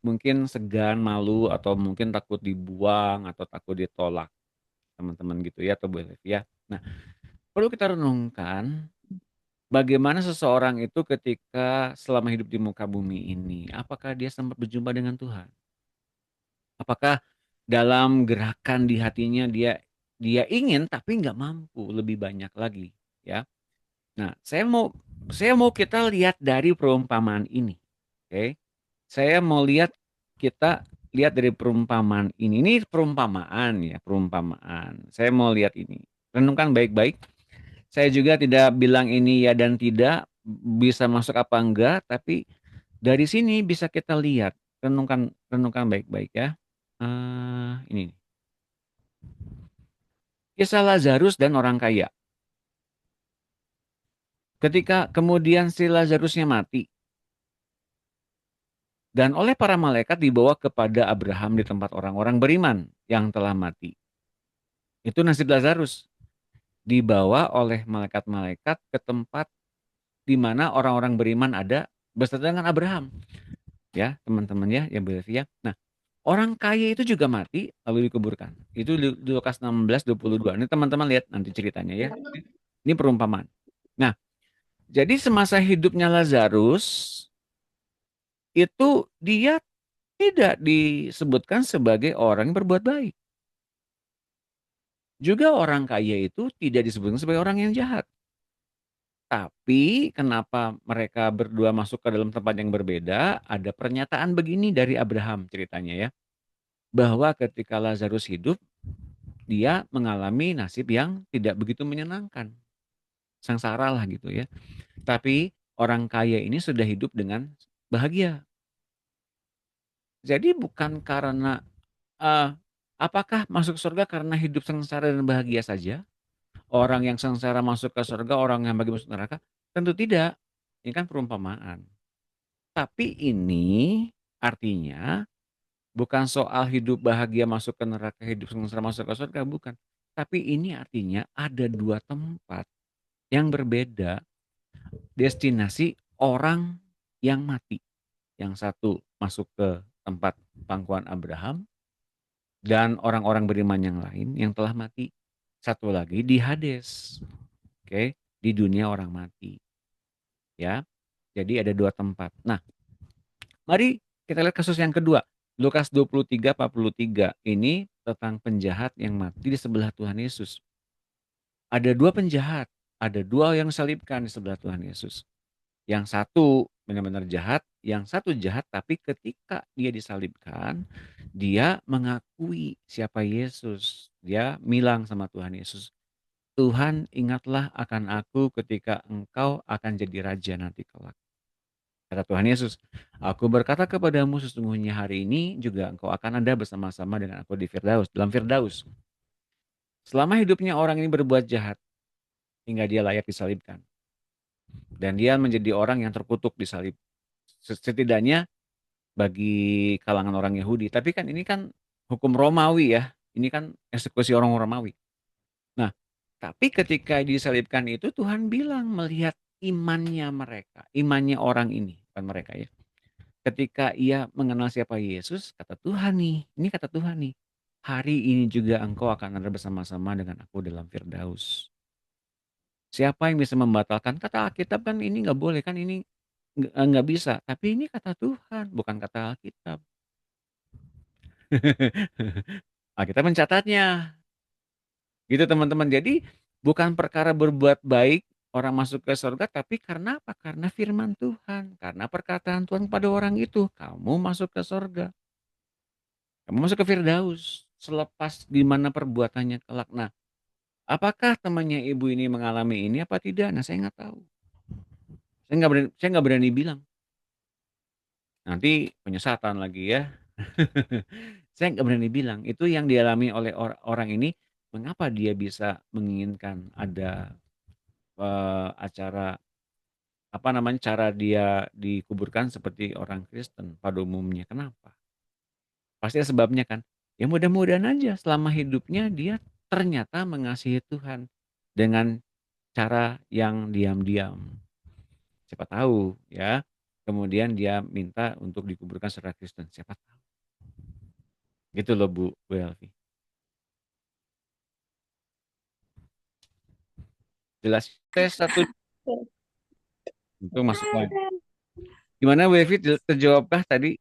mungkin segan, malu atau mungkin takut dibuang atau takut ditolak teman-teman gitu ya atau Bu Levi ya. Nah, perlu kita renungkan bagaimana seseorang itu ketika selama hidup di muka bumi ini, apakah dia sempat berjumpa dengan Tuhan? Apakah dalam gerakan di hatinya dia ingin tapi nggak mampu lebih banyak lagi ya. Nah, saya mau kita lihat dari perumpamaan ini. Oke. Saya mau kita lihat dari perumpamaan ini. Ini perumpamaan ya, perumpamaan. Saya mau lihat ini. Renungkan baik-baik. Saya juga tidak bilang ini ya dan tidak bisa masuk apa enggak, tapi dari sini bisa kita lihat. Renungkan baik-baik ya. Ini. Kisah Lazarus dan orang kaya. Ketika kemudian si Lazarusnya mati. Dan oleh para malaikat dibawa kepada Abraham di tempat orang-orang beriman yang telah mati. Itu nasib Lazarus. Dibawa oleh malaikat-malaikat ke tempat di mana orang-orang beriman ada beserta dengan Abraham. Ya, teman-teman ya, yang berarti ya. Nah, orang kaya itu juga mati lalu dikuburkan. Itu di Lukas 16:22. Ini teman-teman lihat nanti ceritanya ya. Ini perumpamaan. Nah, jadi semasa hidupnya Lazarus itu dia tidak disebutkan sebagai orang yang berbuat baik. Juga orang kaya itu tidak disebutkan sebagai orang yang jahat. Tapi kenapa mereka berdua masuk ke dalam tempat yang berbeda? Ada pernyataan begini dari Abraham ceritanya ya, bahwa ketika Lazarus hidup, dia mengalami nasib yang tidak begitu menyenangkan, sengsara lah gitu ya. Tapi orang kaya ini sudah hidup dengan bahagia. Jadi bukan karena apakah masuk surga karena hidup sengsara dan bahagia saja? Orang yang sengsara masuk ke surga, orang yang bahagia masuk neraka? Tentu tidak. Ini kan perumpamaan. Tapi ini artinya bukan soal hidup bahagia masuk ke neraka, hidup sengsara masuk ke surga, bukan. Tapi ini artinya ada dua tempat yang berbeda destinasi orang yang mati. Yang satu masuk ke tempat pangkuan Abraham dan orang-orang beriman yang lain yang telah mati. Satu lagi di Hades. Oke, di dunia orang mati. Ya. Jadi ada dua tempat. Nah, mari kita lihat kasus yang kedua. Lukas 23:43 ini tentang penjahat yang mati di sebelah Tuhan Yesus. Ada dua penjahat, ada dua yang salibkan di sebelah Tuhan Yesus. Yang satu benar-benar jahat, yang satu jahat tapi ketika dia disalibkan, dia mengakui siapa Yesus. Dia bilang sama Tuhan Yesus, Tuhan ingatlah akan aku ketika engkau akan jadi raja nanti kelak. Kata Tuhan Yesus, aku berkata kepadamu sesungguhnya hari ini juga engkau akan ada bersama-sama dengan aku di Firdaus, dalam Firdaus. Selama hidupnya orang ini berbuat jahat, hingga dia layak disalibkan. Dan dia menjadi orang yang terkutuk disalib. Setidaknya bagi kalangan orang Yahudi. Tapi kan ini kan hukum Romawi ya. Ini kan eksekusi orang Romawi. Nah, tapi ketika disalibkan itu Tuhan bilang melihat imannya mereka. Imannya orang ini. Bukan mereka ya. Ketika ia mengenal siapa Yesus, kata Tuhan nih. Ini kata Tuhan nih. Hari ini juga engkau akan ada bersama-sama dengan aku dalam Firdaus. Siapa yang bisa membatalkan? Kata Alkitab kan ini nggak boleh, kan ini nggak bisa. Tapi ini kata Tuhan, bukan kata Alkitab. Alkitab mencatatnya. Gitu teman-teman. Jadi bukan perkara berbuat baik orang masuk ke surga, tapi karena apa? Karena firman Tuhan. Karena perkataan Tuhan pada orang itu. Kamu masuk ke surga. Kamu masuk ke Firdaus. Selepas di mana perbuatannya kelak. Nah, apakah temannya ibu ini mengalami ini apa tidak? Nah, saya nggak tahu. Saya nggak berani bilang. Nanti penyesatan lagi ya. Saya nggak berani bilang. Itu yang dialami oleh orang ini. Mengapa dia bisa menginginkan ada acara apa namanya cara dia dikuburkan seperti orang Kristen pada umumnya? Kenapa? Pasti ada sebabnya kan. Ya mudah-mudahan aja selama hidupnya dia ternyata mengasihi Tuhan dengan cara yang diam-diam. Siapa tahu ya. Kemudian dia minta untuk dikuburkan secara Kristen. Siapa tahu. Gitu loh Bu Elvi. Jelas. Tes satu itu masuknya. Gimana Bu Elvi, terjawabkah tadi?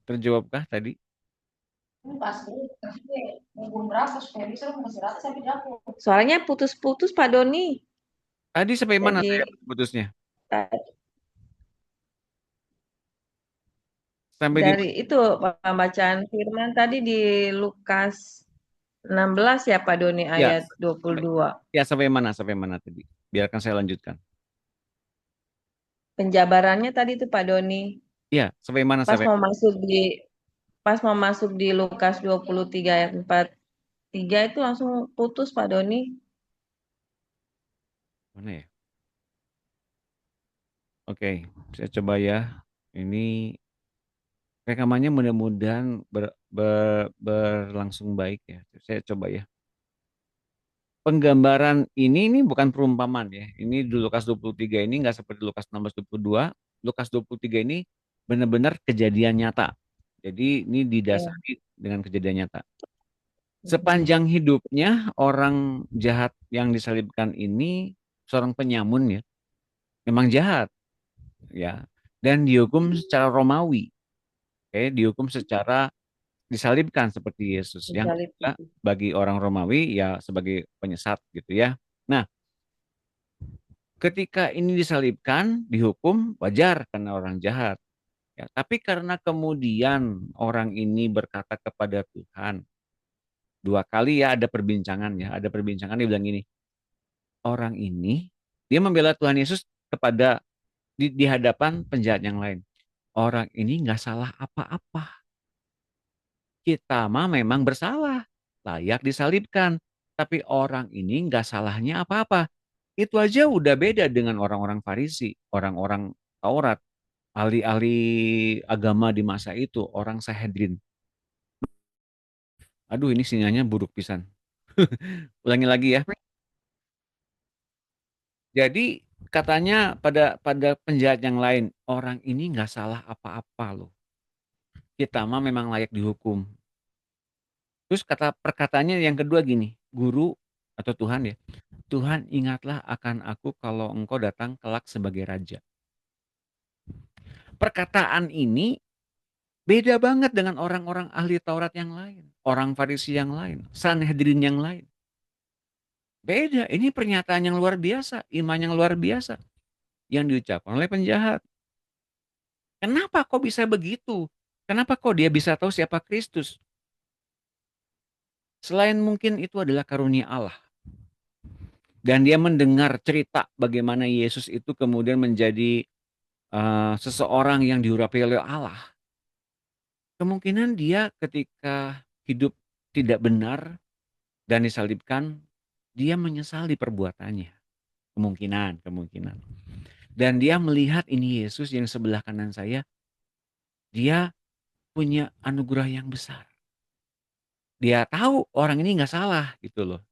Terjawabkah tadi? Suaranya putus-putus Pak Doni. Tadi sampai mana saya putusnya? Sampai Dari itu pembacaan firman tadi di Lukas 16 ya Pak Doni Ya, ayat 22. ya sampai mana tadi? Biarkan saya lanjutkan. Penjabarannya tadi itu Pak Doni. Iya, sampai mana Pas sampai? mau masuk di Lukas 23 ayat 43 itu langsung putus Pak Doni. Mana ya? Oke, saya coba ya. Ini rekamannya mudah-mudahan berlangsung baik ya. Saya coba ya. Penggambaran ini bukan perumpamaan ya. Ini di Lukas 23 ini nggak seperti Lukas 16 22. Lukas 23 ini benar-benar kejadian nyata. Jadi ini didasari dengan kejadian nyata. Sepanjang hidupnya orang jahat yang disalibkan ini seorang penyamun ya. Memang jahat ya. Dan dihukum secara Romawi. Oke, dihukum secara disalibkan seperti Yesus. Yang kedua, Disalib. bagi orang Romawi ya sebagai penyesat gitu ya. Nah, ketika ini disalibkan, dihukum wajar karena orang jahat. Ya, tapi karena kemudian orang ini berkata kepada Tuhan, dua kali ya ada perbincangan ya, ada perbincangan dia bilang gini, orang ini dia membela Tuhan Yesus kepada di hadapan penjahat yang lain. Orang ini nggak salah apa-apa. Kita mah memang bersalah, layak disalibkan. Tapi orang ini nggak salahnya apa-apa. Itu aja udah beda dengan orang-orang Farisi, orang-orang Taurat, ahli-ahli agama di masa itu, orang Sanhedrin. Aduh, ini sinyalnya buruk pisan. Ulangi lagi ya. Jadi katanya pada penjahat yang lain, orang ini nggak salah apa-apa loh. Kita mah memang layak dihukum. Terus perkataannya yang kedua gini, guru atau Tuhan ya, Tuhan ingatlah akan aku kalau engkau datang kelak sebagai raja. Perkataan ini beda banget dengan orang-orang ahli Taurat yang lain, orang Farisi yang lain, Sanhedrin yang lain. Beda, ini pernyataan yang luar biasa, iman yang luar biasa yang diucapkan oleh penjahat. Kenapa kok bisa begitu? Kenapa kok dia bisa tahu siapa Kristus? Selain mungkin itu adalah karunia Allah. Dan dia mendengar cerita bagaimana Yesus itu kemudian menjadi seseorang yang diurapi oleh Allah. Kemungkinan dia ketika hidup tidak benar dan disalibkan, dia menyesali perbuatannya. Kemungkinan. Dan dia melihat ini Yesus yang sebelah kanan saya, dia punya anugerah yang besar. Dia tahu orang ini nggak salah gitu loh.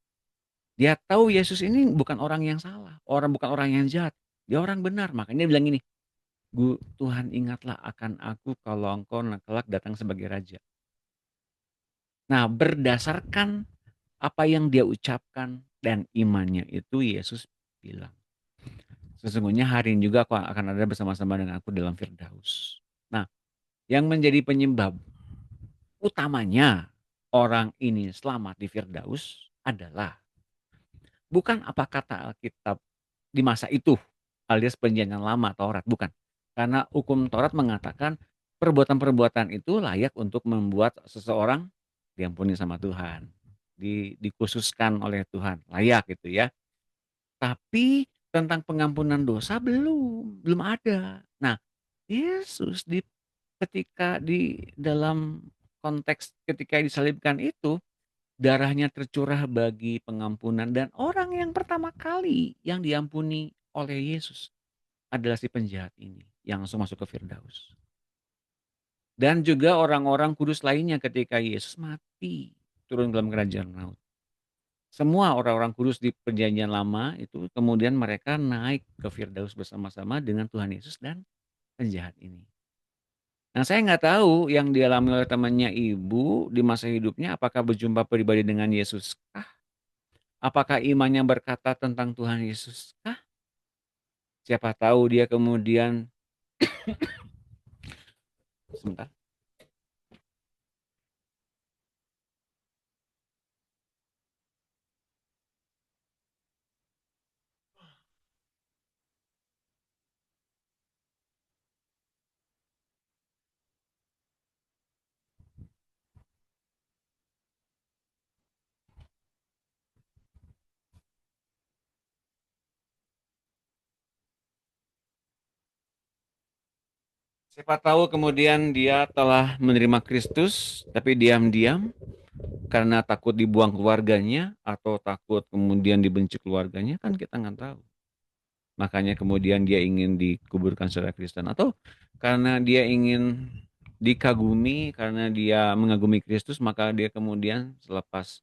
Dia tahu Yesus ini bukan orang yang salah, bukan orang yang jahat. Dia orang benar. Makanya dia bilang ini, Tuhan ingatlah akan aku kalau engkau kelak datang sebagai raja. Nah, berdasarkan apa yang dia ucapkan dan imannya itu Yesus bilang, sesungguhnya hari ini juga aku akan ada bersama-sama dengan aku dalam Firdaus. Nah, yang menjadi penyebab utamanya orang ini selamat di Firdaus adalah bukan apa kata Alkitab di masa itu alias perjanjian lama Taurat, bukan. Karena hukum Taurat mengatakan perbuatan-perbuatan itu layak untuk membuat seseorang diampuni sama Tuhan. Dikhususkan oleh Tuhan, layak gitu ya. Tapi tentang pengampunan dosa belum ada. Nah, Yesus ketika di dalam konteks ketika disalibkan itu darahnya tercurah bagi pengampunan dan orang yang pertama kali yang diampuni oleh Yesus adalah si penjahat ini yang langsung masuk ke Firdaus. Dan juga orang-orang kudus lainnya ketika Yesus mati turun dalam kerajaan maut. Semua orang-orang kudus di perjanjian lama itu kemudian mereka naik ke Firdaus bersama-sama dengan Tuhan Yesus dan penjahat ini. Nah, saya nggak tahu yang dialami oleh temannya ibu di masa hidupnya apakah berjumpa pribadi dengan Yesus kah? Apakah imannya berkata tentang Tuhan Yesus kah? Siapa tahu dia kemudian sebentar. Siapa tahu kemudian dia telah menerima Kristus, tapi diam-diam karena takut dibuang keluarganya atau takut kemudian dibenci keluarganya, kan kita nggak tahu. Makanya kemudian dia ingin dikuburkan secara Kristen atau karena dia ingin dikagumi, karena dia mengagumi Kristus, maka dia kemudian selepas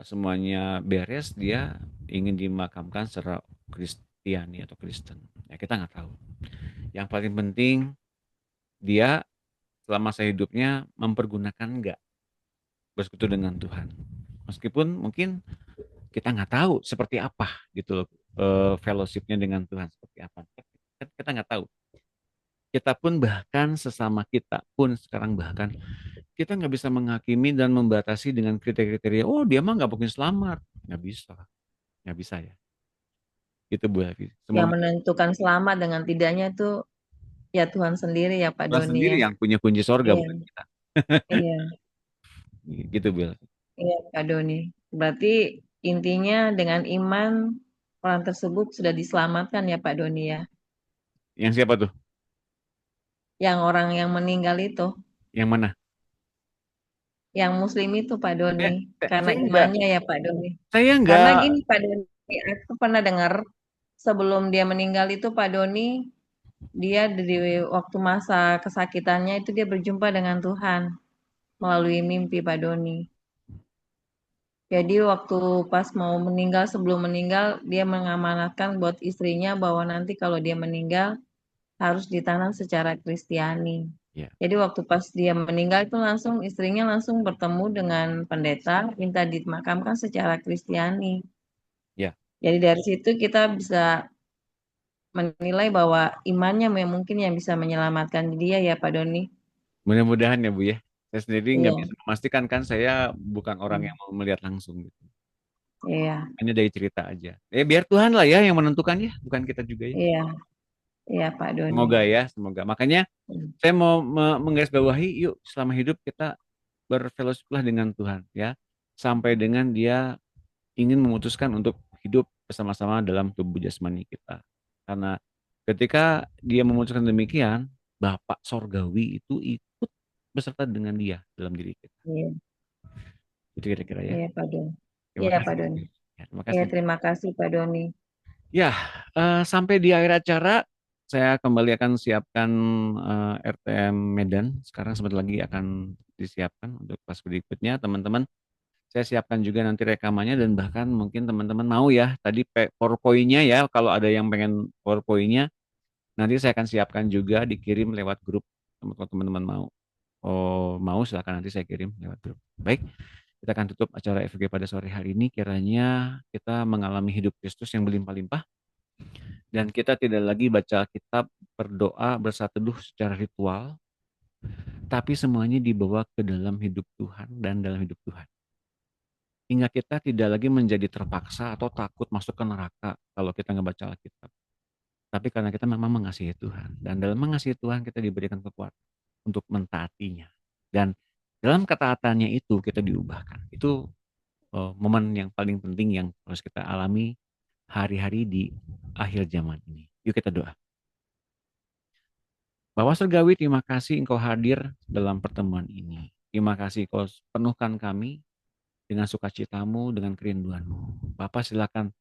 semuanya beres dia ingin dimakamkan secara Kristiani atau Kristen. Ya kita nggak tahu. Yang paling penting dia selama masa hidupnya mempergunakan enggak bersekutu dengan Tuhan. Meskipun mungkin kita nggak tahu seperti apa gitu loh fellowshipnya dengan Tuhan seperti apa. Kita nggak tahu. Kita pun bahkan sesama kita pun sekarang bahkan kita nggak bisa menghakimi dan membatasi dengan kriteria-kriteria. Oh dia mah nggak mungkin selamat, nggak bisa ya. Itu Bu Hafi. Yang Semoga menentukan selamat dengan tidaknya itu ya Tuhan sendiri ya Pak Tuhan Doni sendiri ya. yang punya kunci sorga Iya, bukan kita. iya, Gitu Bu Hafi. iya Pak Doni. Berarti intinya dengan iman orang tersebut sudah diselamatkan ya Pak Doni ya. Yang siapa tuh? Yang orang yang meninggal itu, Yang mana? yang Muslim itu Pak Doni, karena Saya enggak. imannya ya Pak Doni. Saya Karena enggak. gini Pak Doni, aku pernah dengar sebelum dia meninggal itu Pak Doni, dia di waktu masa kesakitannya itu dia berjumpa dengan Tuhan melalui mimpi Pak Doni. Jadi waktu pas mau meninggal, sebelum meninggal, dia mengamanatkan buat istrinya bahwa nanti kalau dia meninggal harus ditanam secara Kristiani. Ya, Jadi waktu pas dia meninggal itu langsung istrinya langsung bertemu dengan pendeta, minta dimakamkan secara Kristiani. ya. Jadi dari situ kita bisa menilai bahwa imannya mungkin yang bisa menyelamatkan dia ya Pak Doni. Mudah-mudahan ya Bu ya. Saya sendiri nggak Iya, bisa memastikan kan saya bukan orang yang hmm, mau melihat langsung gitu. iya, Hanya dari cerita aja. Biar Tuhan lah ya yang menentukan ya, bukan kita juga ya. iya, iya Pak Doni. Semoga ya, semoga. Makanya Hmm, saya mau menggarisbawahi yuk selama hidup kita berfellowshiplah dengan Tuhan ya. Sampai dengan dia ingin memutuskan untuk hidup bersama-sama dalam tubuh jasmani kita. Karena ketika dia memutuskan demikian, Bapak Sorgawi itu ikut beserta dengan dia dalam diri kita. Iya, Itu kira-kira ya. iya Pak Doni. Terima Iya Pak kasih. Doni. Ya, terima Iya kasih. terima kasih Pak Doni. Ya, sampai di akhir acara, saya kembali akan siapkan RTM Medan. Sekarang sebentar lagi akan disiapkan untuk kelas berikutnya, teman-teman. Saya siapkan juga nanti rekamannya dan bahkan mungkin teman-teman mau ya, tadi PowerPoint-nya ya, kalau ada yang pengen PowerPoint-nya, nanti saya akan siapkan juga dikirim lewat grup. Kalau teman-teman mau, silakan nanti saya kirim lewat grup. Baik, kita akan tutup acara FG pada sore hari ini. Kiranya kita mengalami hidup Kristus yang berlimpah-limpah dan kita tidak lagi baca kitab, berdoa, bersateduh secara ritual, tapi semuanya dibawa ke dalam hidup Tuhan dan dalam hidup Tuhan. Hingga kita tidak lagi menjadi terpaksa atau takut masuk ke neraka kalau kita ngebaca Alkitab. Tapi karena kita memang mengasihi Tuhan. Dan dalam mengasihi Tuhan kita diberikan kekuatan untuk mentaatinya. Dan dalam ketaatannya itu kita diubahkan. Itu momen yang paling penting yang harus kita alami hari-hari di akhir zaman ini. Yuk kita doa. Bapak Surgawi, terima kasih Engkau hadir dalam pertemuan ini. Terima kasih Engkau penuhkan kami dengan sukacitamu, dengan kerinduanmu. Bapak silakan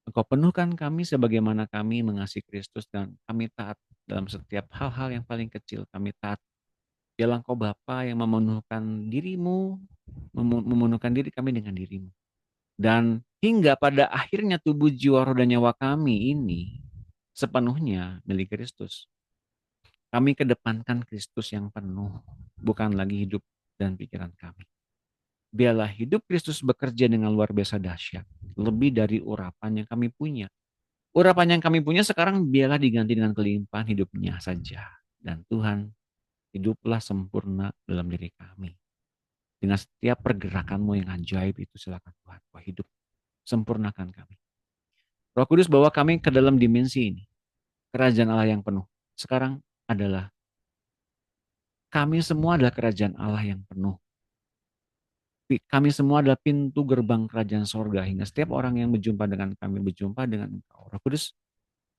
Engkau penuhkan kami sebagaimana kami mengasihi Kristus dan kami taat dalam setiap hal-hal yang paling kecil. Kami taat. Biarlah Engkau Bapa yang memenuhkan dirimu, memenuhkan diri kami dengan dirimu. Dan hingga pada akhirnya tubuh, jiwa, roh, dan nyawa kami ini sepenuhnya milik Kristus. Kami kedepankan Kristus yang penuh, bukan lagi hidup dan pikiran kami. Biarlah hidup Kristus bekerja dengan luar biasa dahsyat, lebih dari urapan yang kami punya. Urapan yang kami punya sekarang biarlah diganti dengan kelimpahan hidupnya saja. Dan Tuhan, hiduplah sempurna dalam diri kami. Dengan setiap pergerakanmu yang ajaib itu silakan Tuhan, hidup sempurnakan kami. Roh Kudus bawa kami ke dalam dimensi ini, kerajaan Allah yang penuh. Sekarang adalah kami semua adalah kerajaan Allah yang penuh. Kami semua adalah pintu gerbang kerajaan sorga. Hingga setiap orang yang berjumpa dengan kami, berjumpa dengan Engkau. Roh Kudus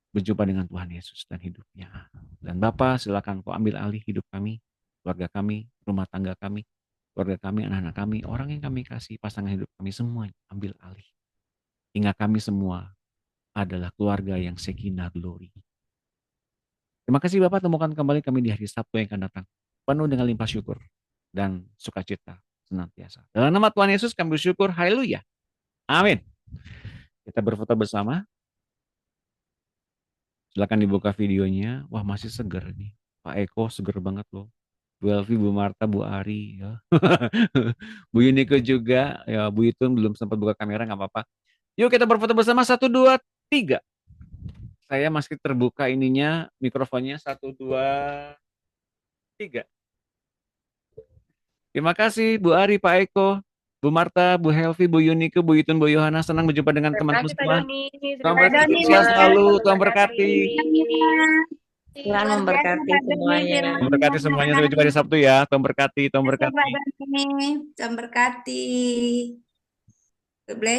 berjumpa dengan Tuhan Yesus dan hidupnya. Dan Bapa, silakan Kau ambil alih hidup kami, keluarga kami, rumah tangga kami, keluarga kami, anak-anak kami, orang yang kami kasih, pasangan hidup kami, semua ambil alih. Hingga kami semua adalah keluarga yang sekinah glory. Terima kasih Bapak, temukan kembali kami di hari Sabtu yang akan datang. Penuh dengan limpah syukur dan sukacita senantiasa. Dalam nama Tuhan Yesus kami bersyukur. Haleluya. Amin. Kita berfoto bersama. Silakan dibuka videonya. Wah, masih seger nih. Pak Eko seger banget loh. Bu Elvi, Bu Marta, Bu Ari ya. Bu Yuniko juga. Ya, Bu Itun belum sempat buka kamera, nggak apa-apa. Yuk kita berfoto bersama. 1, 2, 3. Saya masih terbuka ininya, mikrofonnya 1, 2, 3. Terima kasih Bu Ari, Pak Eko, Bu Marta, Bu Helvi, Bu Yunike, Bu Yutun, Bu Yohana. Senang berjumpa dengan Terima teman-teman kasih Pak semua. Doni. Tuhan Terima berkati, kasih sukses semua. selalu. Tuhan Tuhan berkati. memberkati. Tuhan Luar biasa memberkati Pak Doni semuanya. Tuhan berkati semuanya. Sampai jumpa di Sabtu ya. Tuhan berkati. Tuhan Terima kasih Pak berkati. Doni. Tuhan berkati. God bless.